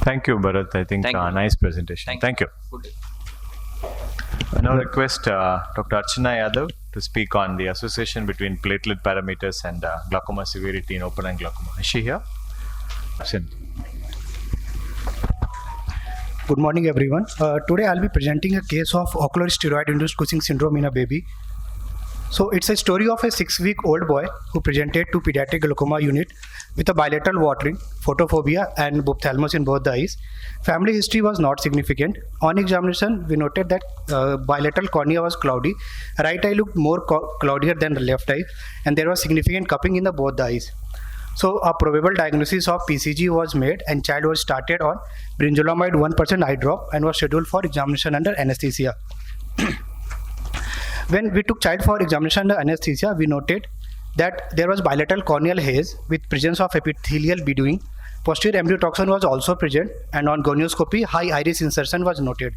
Thank you, Bharat. I think Thank you. nice presentation. Thank you. Good day. I now request Dr. Archana Yadav to speak on the association between platelet parameters and glaucoma severity in open-eye glaucoma. Is she here? Absent. Good morning, everyone. Today I'll be presenting a case of ocular steroid-induced Cushing syndrome in a baby. So it's a story of a 6-week-old boy who presented to pediatric glaucoma unit with a bilateral watering, photophobia, and ophthalmos in both the eyes. Family history was not significant. On examination, we noted that bilateral cornea was cloudy. Right eye looked more cloudier than the left eye, and there was significant cupping in both the eyes. So a probable diagnosis of PCG was made, and child was started on brinzolamide 1% eye drop and was scheduled for examination under anesthesia. When we took child for examination under anesthesia, we noted that there was bilateral corneal haze with presence of epithelial bedewing. Posterior embryotoxin was also present, and on gonioscopy, high iris insertion was noted.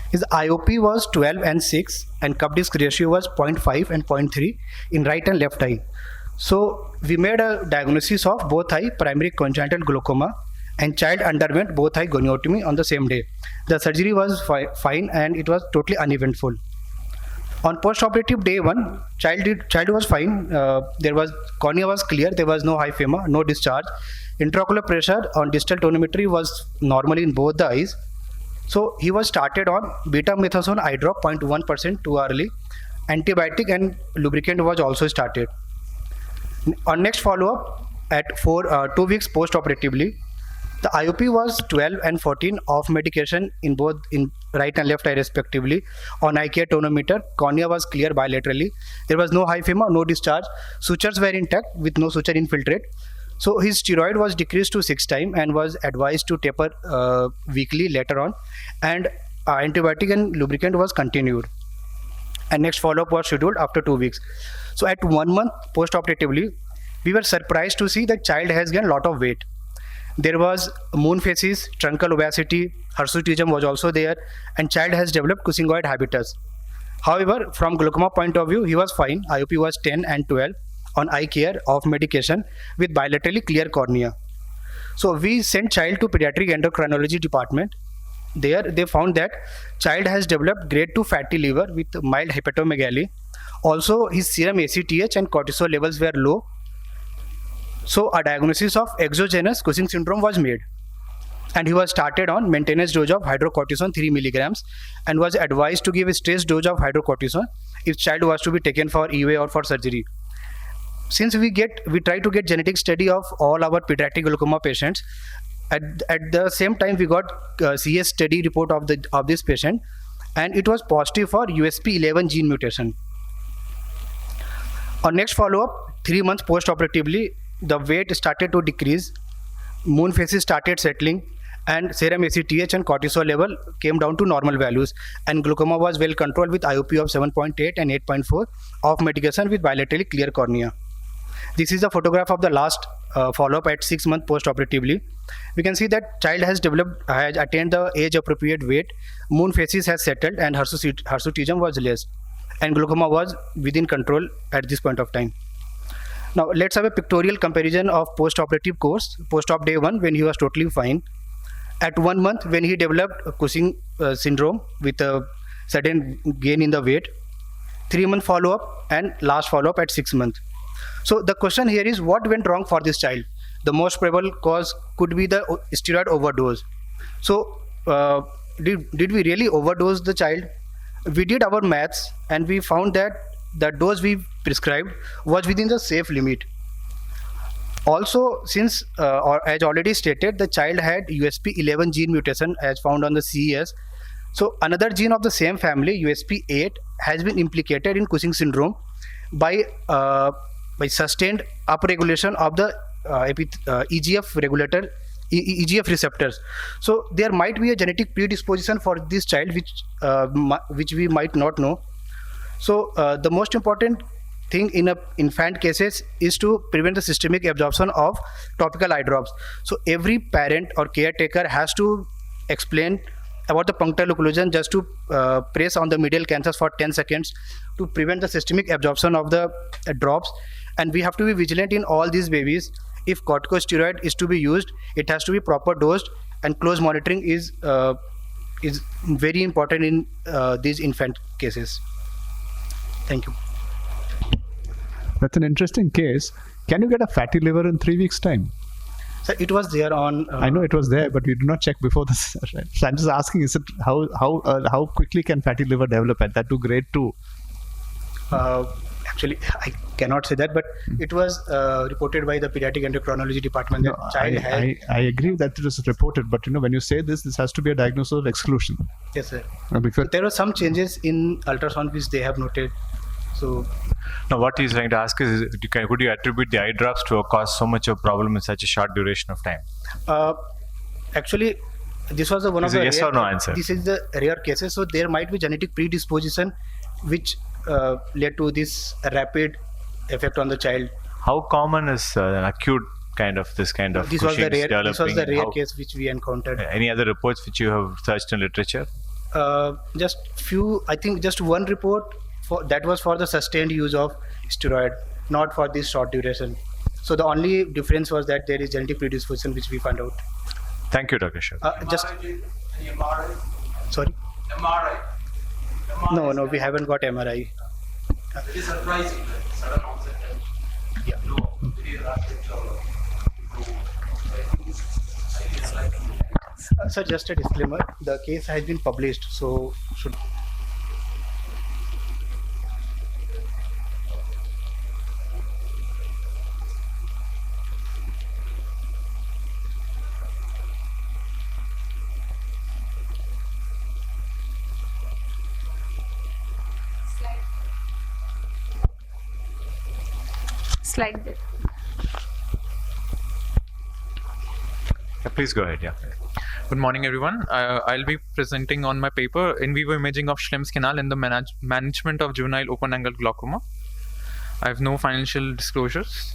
His IOP was 12 and 6, and cup disc ratio was 0.5 and 0.3 in right and left eye. So we made a diagnosis of both eye primary congenital glaucoma, and child underwent both eye goniotomy on the same day. The surgery was fine and it was totally uneventful. On post-operative day 1, child was fine. Cornea was clear. There was no hyphema, no discharge. Intraocular pressure on distal tonometry was normal in both the eyes. So he was started on beta-methasone eye drop 0.1% too early. Antibiotic and lubricant was also started. On next follow-up at 2 weeks post-operatively, the IOP was 12 and 14 off medication in both in right and left eye respectively. On eye care tonometer, cornea was clear bilaterally. There was no hyphema, no discharge. Sutures were intact with no suture infiltrate. So his steroid was decreased to 6 times and was advised to taper weekly later on. And antibiotic and lubricant was continued. And next follow-up was scheduled after 2 weeks. So at 1 month post-operatively, we were surprised to see that child has gained a lot of weight. There was moon phases, truncal obesity, hirsutism was also there, and child has developed Cushingoid habitus. However, from glaucoma point of view, he was fine. IOP was 10 and 12 on eye care, off medication with bilaterally clear cornea. So we sent child to pediatric endocrinology department. There they found that child has developed grade 2 fatty liver with mild hepatomegaly. Also, his serum ACTH and cortisol levels were low. So a diagnosis of exogenous Cushing syndrome was made, and he was started on maintenance dose of hydrocortisone 3 milligrams and was advised to give a stress dose of hydrocortisone if child was to be taken for EUA or for surgery. Since we try to get genetic study of all our pediatric glaucoma patients, at the same time we got CS study report of this patient, and it was positive for USP11 gene mutation. On next follow-up, 3 months post-operatively, the weight started to decrease, moon phases started settling, and serum ACTH and cortisol level came down to normal values, and glaucoma was well controlled with IOP of 7.8 and 8.4 off medication with bilaterally clear cornea. This is a photograph of the last follow-up at 6 months post-operatively. We can see that child has attained the age-appropriate weight, moon phases has settled, and hirsutism was less, and glaucoma was within control at this point of time. Now let's have a pictorial comparison of post-operative course. Post-op day 1 when he was totally fine. At 1 month when he developed Cushing syndrome with a sudden gain in the weight. 3-month follow-up and last follow-up at 6 months. So the question here is, what went wrong for this child? The most probable cause could be the steroid overdose. So did we really overdose the child? We did our maths and we found that the dose we prescribed was within the safe limit. Also, since or as already stated, the child had USP11 gene mutation as found on the CES. So another gene of the same family, USP8, has been implicated in Cushing syndrome by sustained upregulation of the EGF receptors. So there might be a genetic predisposition for this child which we might not know. So the most important thing in infant cases is to prevent the systemic absorption of topical eye drops. So every parent or caretaker has to explain about the punctal occlusion, just to press on the medial cancers for 10 seconds to prevent the systemic absorption of the drops. And we have to be vigilant in all these babies. If corticosteroid is to be used, it has to be proper dosed, and close monitoring is very important in these infant cases. Thank you. That's an interesting case. Can you get a fatty liver in 3 weeks' time? So it was there on. I know it was there, but we did not check before this. Right? So I'm just asking: is it how quickly can fatty liver develop at that to grade 2? Actually, I cannot say that, but it was reported by the pediatric endocrinology department that child had. I agree that it was reported, but when you say this has to be a diagnosis of exclusion. Yes, sir. Because there were some changes in ultrasound which they have noted. So now what he's trying to ask is, could you attribute the eye drops to cause so much of problem in such a short duration of time? Actually, this was one of the yes or no answer. This is the rare cases, so there might be genetic predisposition which led to this rapid effect on the child. How common is an acute kind of this kind of? This was the rare. Developing? This was the rare case which we encountered. Any other reports which you have searched in literature? Just few. I think just one report that was for the sustained use of steroid, not for this short duration. So the only difference was that there is genetic predisposition which we found out. Thank you, Dr. Shah. Just MRI? Sorry. MRI? No, we haven't got MRI. It is surprising, sudden onset. Yeah. No, very rapid. Sir, just a disclaimer. The case has been published, so should. Slide there. Please go ahead. Yeah. Good morning, everyone. I'll be presenting on my paper, In Vivo Imaging of Schlemm's Canal in the Management of Juvenile Open-Angle Glaucoma. I have no financial disclosures.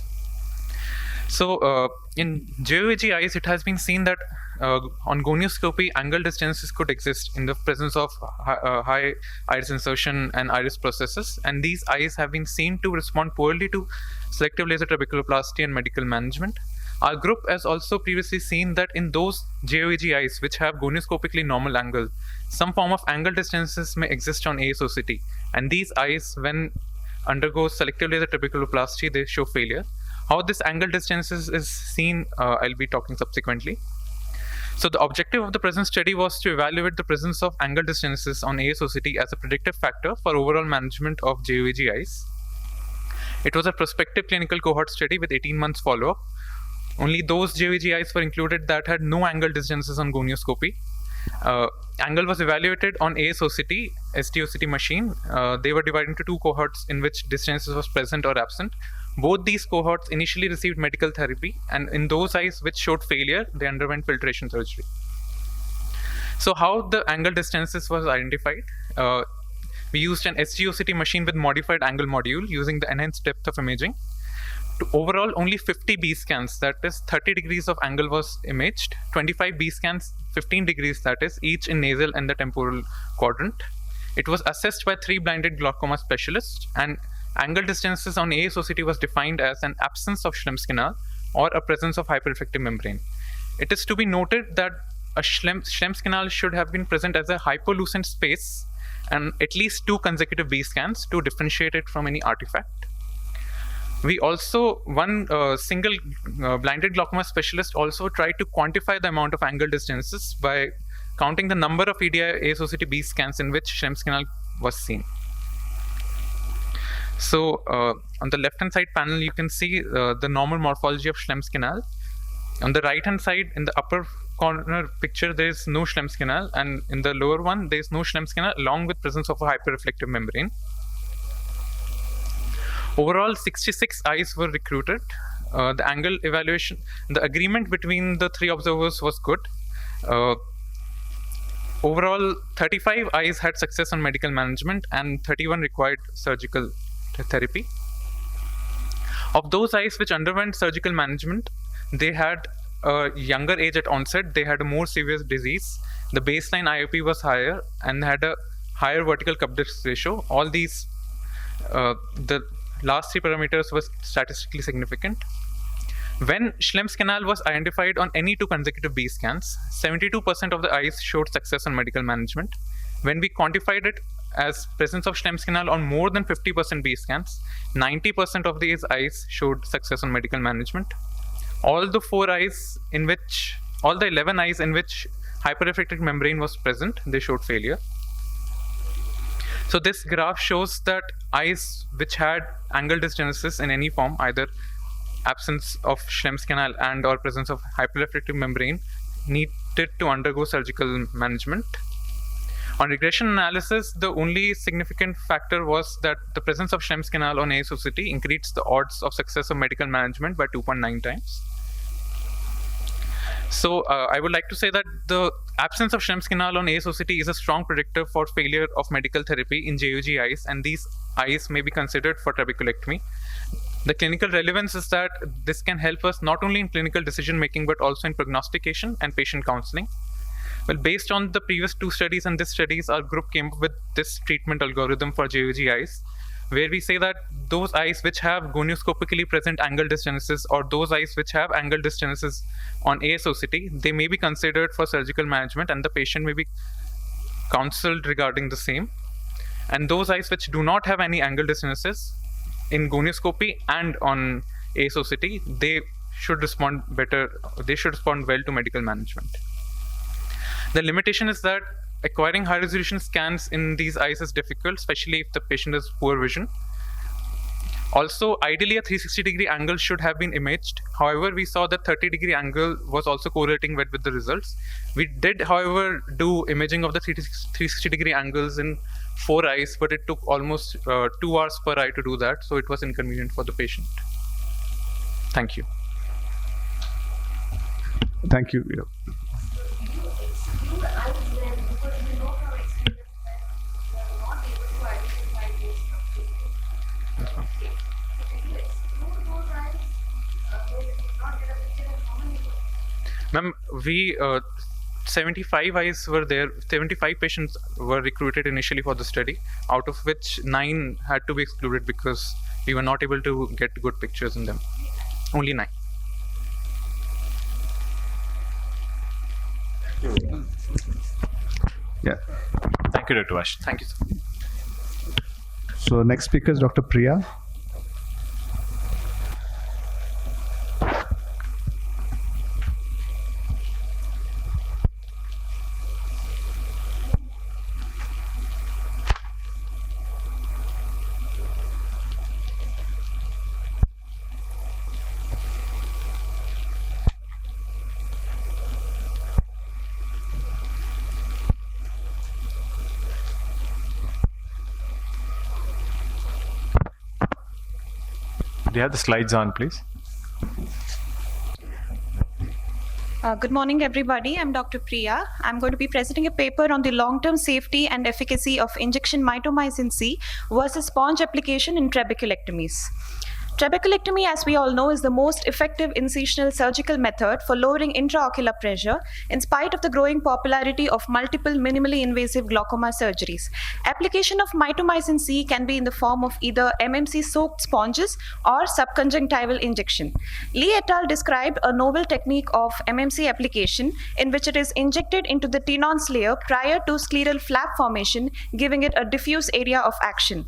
So, in JOAG eyes, it has been seen that on gonioscopy, angle distances could exist in the presence of high iris insertion and iris processes, and these eyes have been seen to respond poorly to selective laser trabeculoplasty and medical management. Our group has also previously seen that in those JOAG eyes which have gonioscopically normal angle, some form of angle distances may exist on ASOCT, and these eyes, when undergo selective laser trabeculoplasty, they show failure. How this angle distances is seen, I'll be talking subsequently. So the objective of the present study was to evaluate the presence of angle distances on ASOCT as a predictive factor for overall management of JOAG eyes. It was a prospective clinical cohort study with 18 months follow-up. Only those JOAG eyes were included that had no angle distances on gonioscopy. Angle was evaluated on ASOCT, STOCT machine. They were divided into two cohorts in which distances was present or absent. Both these cohorts initially received medical therapy, and in those eyes which showed failure, they underwent filtration surgery. So how the angle distances was identified? We used an STOCT machine with modified angle module using the enhanced depth of imaging. overall, only 50 B scans, that is 30 degrees of angle was imaged, 25 B scans, 15 degrees, that is, each in nasal and the temporal quadrant. It was assessed by 3 blinded glaucoma specialists, and angle distances on ASOCT was defined as an absence of Schlemm's canal or a presence of hyperreflective membrane. It is to be noted that a Schlemm's canal should have been present as a hypolucent space and at least 2 consecutive B scans to differentiate it from any artifact. We also, one single blinded glaucoma specialist also tried to quantify the amount of angle distances by counting the number of EDI ASOCT B scans in which Schlemm's canal was seen. So on the left-hand side panel, you can see the normal morphology of Schlemm's canal. On the right-hand side, in the upper corner picture, there is no Schlemm's canal, and in the lower one, there is no Schlemm's canal along with presence of a hyperreflective membrane. Overall, 66 eyes were recruited. The angle evaluation, the agreement between the 3 observers was good. Overall, 35 eyes had success on medical management and 31 required surgical therapy. Of those eyes which underwent surgical management, they had a younger age at onset, they had a more severe disease, the baseline IOP was higher, and had a higher vertical cup disc ratio. All these, the last 3 parameters were statistically significant. When Schlemm's canal was identified on any 2 consecutive B scans, 72% of the eyes showed success on medical management. When we quantified it as presence of Schlemm's canal on more than 50% B scans, 90% of these eyes showed success on medical management. All the 11 eyes in which hyperreflective membrane was present, they showed failure. So this graph shows that eyes which had angle dysgenesis in any form, either absence of Schlemm's canal and or presence of hyperreflective membrane, needed to undergo surgical management. On regression analysis, the only significant factor was that the presence of Schlemm's canal on ASOCT increased the odds of success of medical management by 2.9 times. So I would like to say that the absence of Schlemm's canal on ASOCT is a strong predictor for failure of medical therapy in JUG eyes, and these eyes may be considered for trabeculectomy. The clinical relevance is that this can help us not only in clinical decision making but also in prognostication and patient counseling. Well, based on the previous 2 studies and this studies, our group came up with this treatment algorithm for JUG eyes, where we say that those eyes which have gonioscopically present angle dysgenesis or those eyes which have angle dysgenesis on ASOCT, they may be considered for surgical management and the patient may be counseled regarding the same. And those eyes which do not have any angle dysgenesis in gonioscopy and on ASOCT, they should respond better, they should respond well to medical management. The limitation is that acquiring high resolution scans in these eyes is difficult, especially if the patient has poor vision. Also, ideally a 360-degree angle should have been imaged. However, we saw that 30-degree angle was also correlating well with the results. We did, however, do imaging of the 360-degree angles in 4 eyes, but it took almost 2 hours per eye to do that, so it was inconvenient for the patient. Thank you. Thank you. Ma'am, we 75 eyes were there. 75 patients were recruited initially for the study, out of which 9 had to be excluded because we were not able to get good pictures in them. Only 9. Yeah. Thank you, Dr. Vash. Thank you, sir. So next speaker is Dr. Priya. Do you have the slides on, please? Good morning, everybody. I'm Dr. Priya. I'm going to be presenting a paper on the long-term safety and efficacy of injection mitomycin C versus sponge application in trabeculectomies. Trabeculectomy, as we all know, is the most effective incisional surgical method for lowering intraocular pressure in spite of the growing popularity of multiple minimally invasive glaucoma surgeries. Application of mitomycin C can be in the form of either MMC-soaked sponges or subconjunctival injection. Lee et al. Described a novel technique of MMC application in which it is injected into the Tenon's layer prior to scleral flap formation, giving it a diffuse area of action.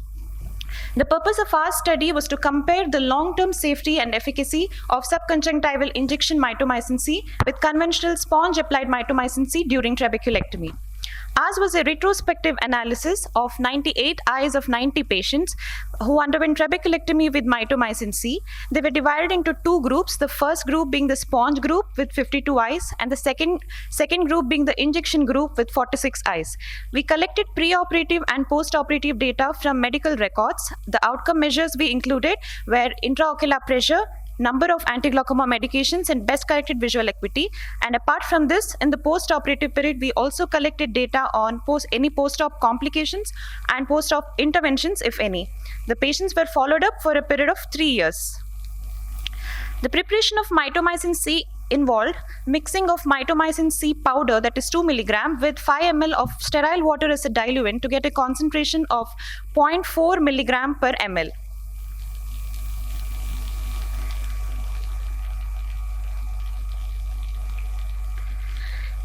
The purpose of our study was to compare the long-term safety and efficacy of subconjunctival injection mitomycin C with conventional sponge-applied mitomycin C during trabeculectomy. Ours was a retrospective analysis of 98 eyes of 90 patients who underwent trabeculectomy with mitomycin C. They were divided into two groups, the first group being the sponge group with 52 eyes and the second group being the injection group with 46 eyes. We collected preoperative and postoperative data from medical records. The outcome measures we included were intraocular pressure, number of anti-glaucoma medications, and best corrected visual acuity. And apart from this, in the post-operative period, we also collected data on any post-op complications and post-op interventions, if any. The patients were followed up for a period of 3 years. The preparation of mitomycin C involved mixing of mitomycin C powder, that is 2 mg, with 5 ml of sterile water as a diluent to get a concentration of 0.4 mg per ml.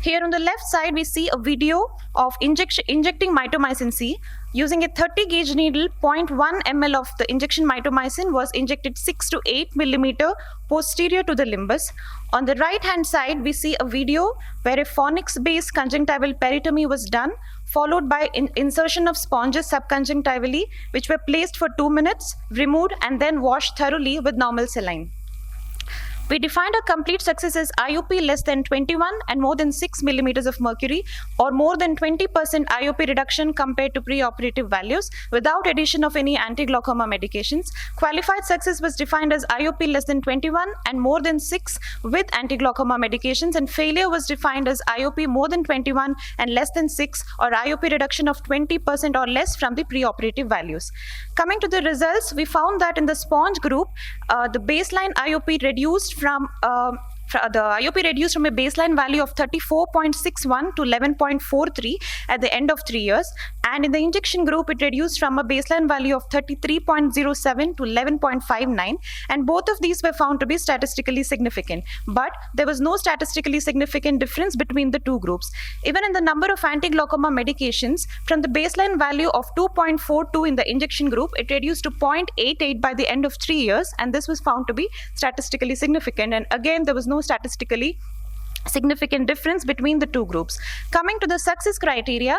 Here on the left side, we see a video of injecting mitomycin C. Using a 30 gauge needle, 0.1 ml of the injection mitomycin was injected 6 to 8 millimeter posterior to the limbus. On the right hand side, we see a video where a Phonics-based conjunctival peritomy was done, followed by insertion of sponges subconjunctivally, which were placed for 2 minutes, removed, and then washed thoroughly with normal saline. We defined a complete success as IOP less than 21 and more than 6 millimeters of mercury, or more than 20% IOP reduction compared to preoperative values without addition of any anti-glaucoma medications. Qualified success was defined as IOP less than 21 and more than 6 with anti-glaucoma medications, and failure was defined as IOP more than 21 and less than 6, or IOP reduction of 20% or less from the preoperative values. Coming to the results, we found that in the sponge group, the baseline IOP reduced from a baseline value of 34.61 to 11.43 at the end of 3 years, and in the injection group it reduced from a baseline value of 33.07 to 11.59, and both of these were found to be statistically significant, but there was no statistically significant difference between the two groups. Even in the number of anti-glaucoma medications, from the baseline value of 2.42 in the injection group, it reduced to 0.88 by the end of 3 years, and this was found to be statistically significant, and again there was no statistically significant difference between the two groups. Coming to the success criteria,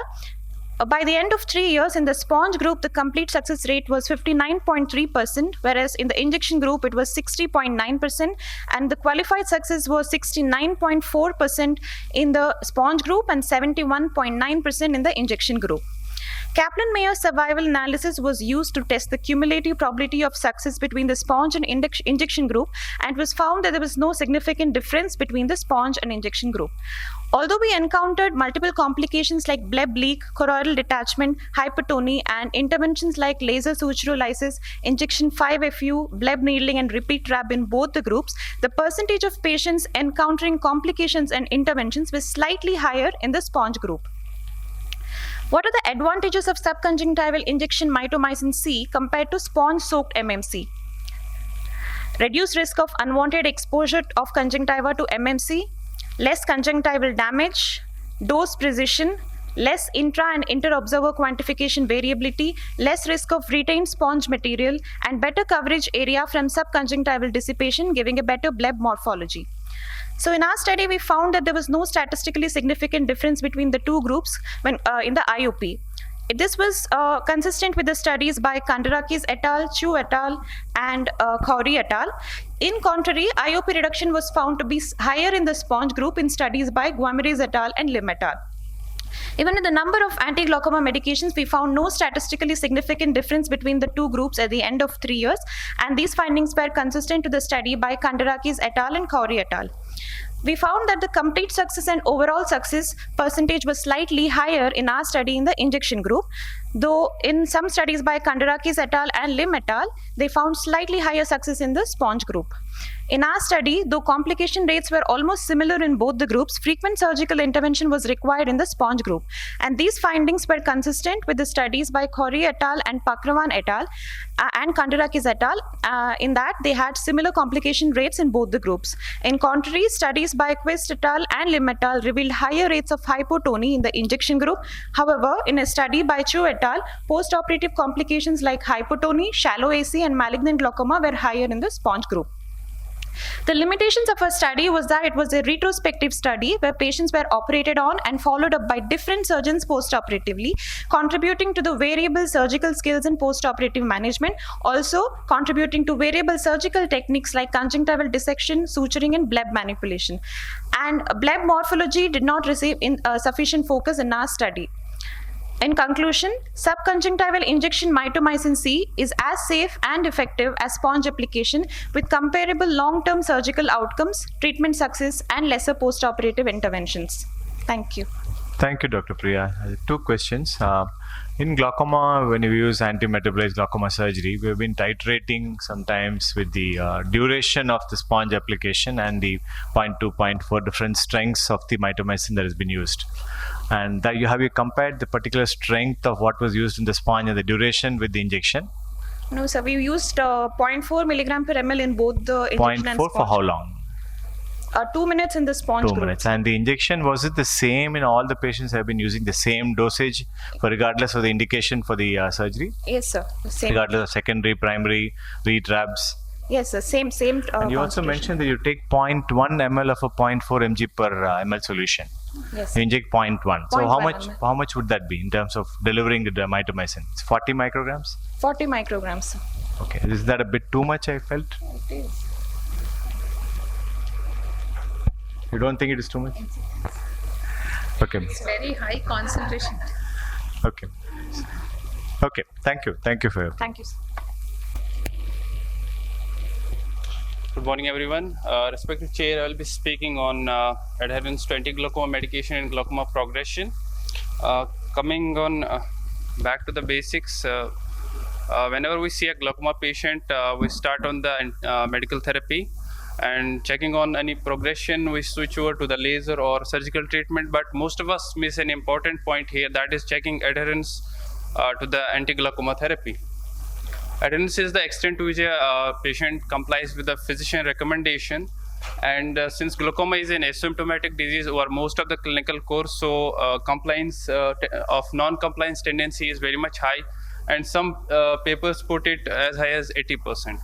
by the end of 3 years, in the sponge group, the complete success rate was 59.3%, whereas in the injection group, it was 60.9%, and the qualified success was 69.4% in the sponge group and 71.9% in the injection group. Kaplan-Meier survival analysis was used to test the cumulative probability of success between the sponge and injection group, and it was found that there was no significant difference between the sponge and injection group. Although we encountered multiple complications like bleb leak, choroidal detachment, hypertony, and interventions like laser suturolysis, injection 5-FU, bleb needling, and repeat rab in both the groups, the percentage of patients encountering complications and interventions was slightly higher in the sponge group. What are the advantages of subconjunctival injection mitomycin C compared to sponge-soaked MMC? Reduced risk of unwanted exposure of conjunctiva to MMC, less conjunctival damage, dose precision, less intra and inter-observer quantification variability, less risk of retained sponge material, and better coverage area from subconjunctival dissipation, giving a better bleb morphology. So in our study, we found that there was no statistically significant difference between the two groups when in the IOP. This was consistent with the studies by Kandarakis et al., Chu et al., and Khoury et al. In contrary, IOP reduction was found to be higher in the sponge group in studies by Guamirez et al. And Lim et al. Even in the number of anti-glaucoma medications, we found no statistically significant difference between the two groups at the end of 3 years, and these findings were consistent to the study by Kandarakis et al. And Khoury et al. We found that the complete success and overall success percentage was slightly higher in our study in the injection group, though in some studies by Kandarakis et al. And Lim et al., they found slightly higher success in the sponge group. In our study, though complication rates were almost similar in both the groups, frequent surgical intervention was required in the sponge group. And these findings were consistent with the studies by Khoury et al. And Pakrawan et al. And Kandarakis et al. In that they had similar complication rates in both the groups. In contrary, studies by Quist et al. And Lim et al. Revealed higher rates of hypotony in the injection group. However, in a study by Chu et al., post-operative complications like hypotony, shallow AC, and malignant glaucoma were higher in the sponge group. The limitations of our study was that it was a retrospective study where patients were operated on and followed up by different surgeons post-operatively, contributing to the variable surgical skills in post-operative management, also contributing to variable surgical techniques like conjunctival dissection, suturing, and bleb manipulation. And bleb morphology did not receive sufficient focus in our study. In conclusion, subconjunctival injection mitomycin C is as safe and effective as sponge application with comparable long-term surgical outcomes, treatment success, and lesser post-operative interventions. Thank you. Thank you, Dr. Priya. 2 questions. In glaucoma, when you use anti-metabolized glaucoma surgery, we've been titrating sometimes with the duration of the sponge application and the 0.2, 0.4 different strengths of the mitomycin that has been used. And that have you compared the particular strength of what was used in the sponge and the duration with the injection? No, sir. We used 0.4 milligram per ml in both the injection and sponge. 0.4 for how long? 2 minutes in the sponge 2 group. minutes. And the injection, was it the same in all the patients have been using the same dosage for regardless of the indication for the surgery? Yes, sir. The same. Regardless of secondary, primary, retrabs? Yes, sir. Same. And you also mentioned that you take 0.1 ml of a 0.4 mg per ml solution. Yes. You inject 0.1. So 0.1 how much would that be in terms of delivering the mitomycin? It's 40 micrograms? 40 micrograms, sir. Okay. Is that a bit too much, I felt? It is. You don't think it is too much? Okay. It's very high concentration. Okay. Okay. Thank you. Thank you for your... Thank you, sir. Good morning, everyone. Respected Chair, I will be speaking on adherence to anti-glaucoma medication and glaucoma progression. Coming on back to the basics, whenever we see a glaucoma patient, we start on the medical therapy, and checking on any progression, we switch over to the laser or surgical treatment. But most of us miss an important point here, that is checking adherence to the anti-glaucoma therapy. Adherence is the extent to which a patient complies with the physician recommendation, and since glaucoma is an asymptomatic disease over most of the clinical course, so compliance of non-compliance tendency is very much high, and some papers put it as high as 80%.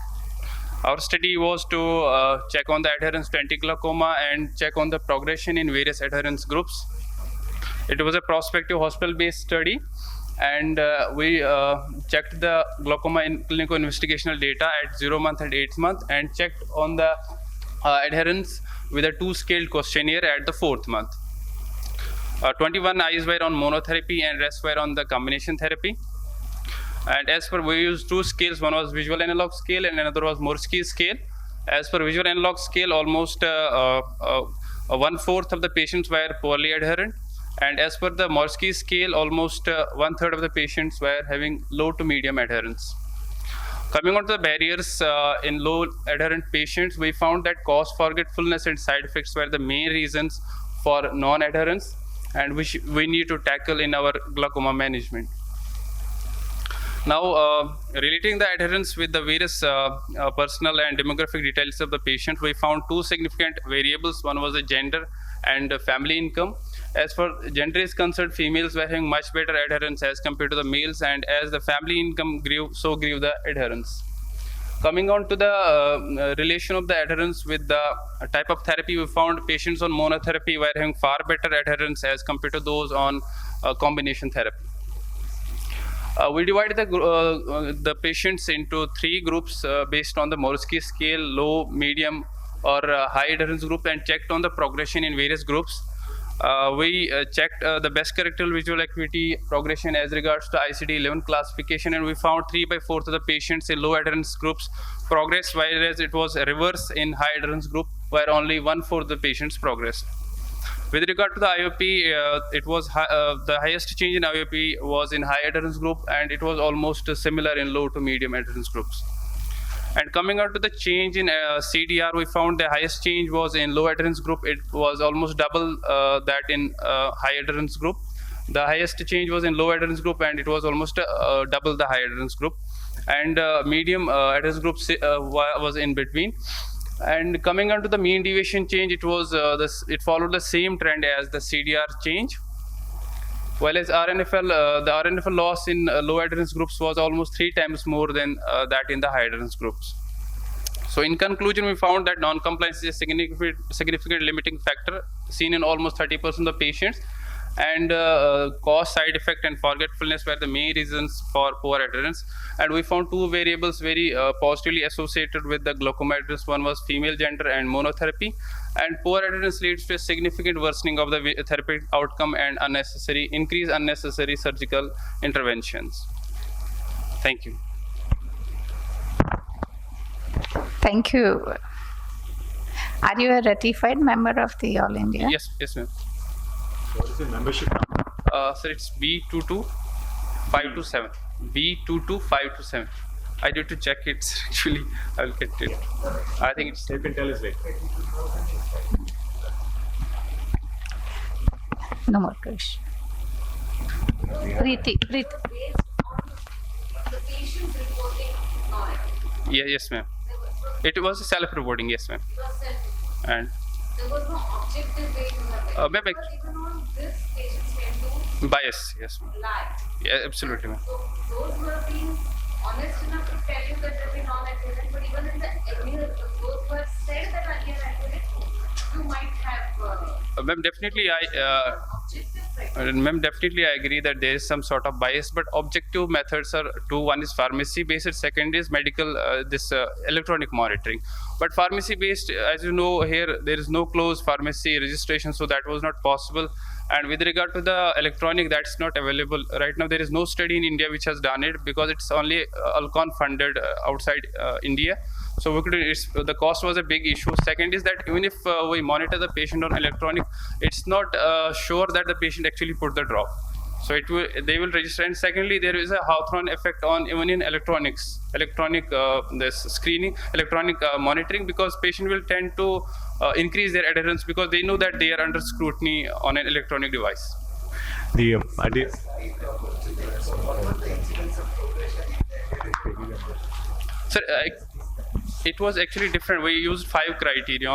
Our study was to check on the adherence to anti-glaucoma and check on the progression in various adherence groups. It was a prospective hospital-based study, and we checked the glaucoma in clinical investigational data at 0 month and 8 month, and checked on the adherence with a 2-scaled questionnaire at the 4th month. 21 eyes were on monotherapy and rest were on the combination therapy. And as per, we used 2 scales. One was visual analog scale and another was Morsky scale. As per visual analog scale, almost 1/4 of the patients were poorly adherent. And as per the Morsky scale, almost 1/3 of the patients were having low to medium adherence. Coming on to the barriers in low adherent patients, we found that cause forgetfulness and side effects were the main reasons for non-adherence, and which we need to tackle in our glaucoma management. Now, relating the adherence with the various personal and demographic details of the patient, we found 2 significant variables. One was the gender and family income. As far gender is concerned, females were having much better adherence as compared to the males, and as the family income grew, so grew the adherence. Coming on to the relation of the adherence with the type of therapy, we found patients on monotherapy were having far better adherence as compared to those on combination therapy. We divided the patients into 3 groups based on the Morsky scale, low, medium, or high adherence group, and checked on the progression in various groups. We checked the best correctal visual acuity progression as regards to ICD-11 classification, and we found 3/4 of the patients in low adherence groups progressed, whereas it was reverse in high adherence group, where only 1/4 of the patients progressed. With regard to the IOP, it was the highest change in IOP was in high adherence group, and it was almost similar in low to medium adherence groups. And coming out to the change in CDR, we found the highest change was in low adherence group. It was almost double that in high adherence group. The highest change was in low adherence group, and it was almost double the high adherence group. And medium adherence group was in between. And coming on to the mean deviation change, it was it followed the same trend as the CDR change. While as RNFL, the RNFL loss in low adherence groups was almost 3 times more than that in the high adherence groups. So in conclusion, we found that non-compliance is a significant limiting factor seen in almost 30% of the patients, and cost, side effect, and forgetfulness were the main reasons for poor adherence. And we found 2 variables very positively associated with the glaucoma adherence. One was female gender and monotherapy. And poor adherence leads to a significant worsening of the therapeutic outcome and increased unnecessary surgical interventions. Thank you. Thank you. Are you a ratified member of the All India? Yes, ma'am. What is the membership number? So it's B22527. B22527. I need to check it. Actually, I'll get it. I think it's. You can tell us later. No more question. Preeti. Yeah, yes, ma'am. It was self-reporting, yes, ma'am. And there was no objective way to have maybe even on this patients tend to bias, yes, ma'am. lie. Yeah, absolutely, ma'am. So those who have been honest enough to tell you that they've been non-adherent, but even in the those who have said that are adherent, you might have. Ma'am, definitely I agree that there is some sort of bias, but objective methods are 2. One is pharmacy based, second is medical, electronic monitoring. But pharmacy based, as you know, here there is no closed pharmacy registration, so that was not possible. And with regard to the electronic, that's not available right now. There is no study in India which has done it, because it's only Alcon funded outside India. So the cost was a big issue. Second is that even if we monitor the patient on electronic, it's not sure that the patient actually put the drop. So they will register. And secondly, there is a Hawthorne effect on even in electronic screening, electronic monitoring, because patient will tend to increase their adherence because they know that they are under scrutiny on an electronic device. The idea. Sir, it was actually different. We used 5 criteria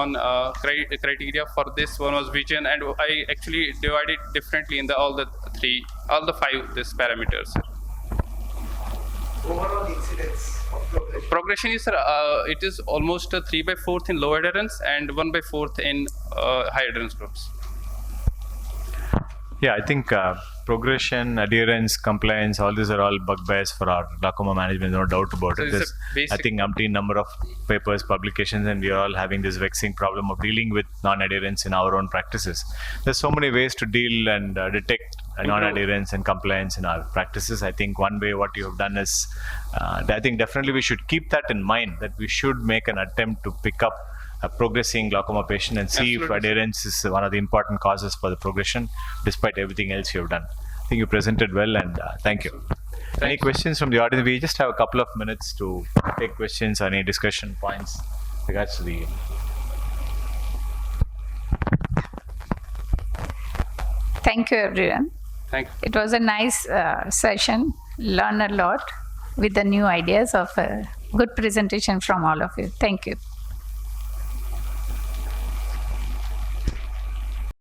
for this. One was vision, and I actually divided differently in all the 5 this parameters. Overall incidence of Progression is, it is almost 3/4 in low adherence and 1/4 in high adherence groups. Yeah, I think progression, adherence, compliance, all these are all bugbears for our glaucoma management, no doubt about So it. it's There's, I think, umpteen number of papers, publications, and we are all having this vexing problem of dealing with non-adherence in our own practices. There's so many ways to deal and detect non-adherence and compliance in our practices. I think one way what you have done is, I think definitely we should keep that in mind, that we should make an attempt to pick up a progressing glaucoma patient and see if adherence is one of the important causes for the progression, despite everything else you have done. I think you presented well, and thank you. Any questions from the audience? We just have a couple of minutes to take questions or any discussion points regards to the. Thank you, everyone. Thank you. It was a nice session. Learn a lot with the new ideas of a good presentation from all of you. Thank you.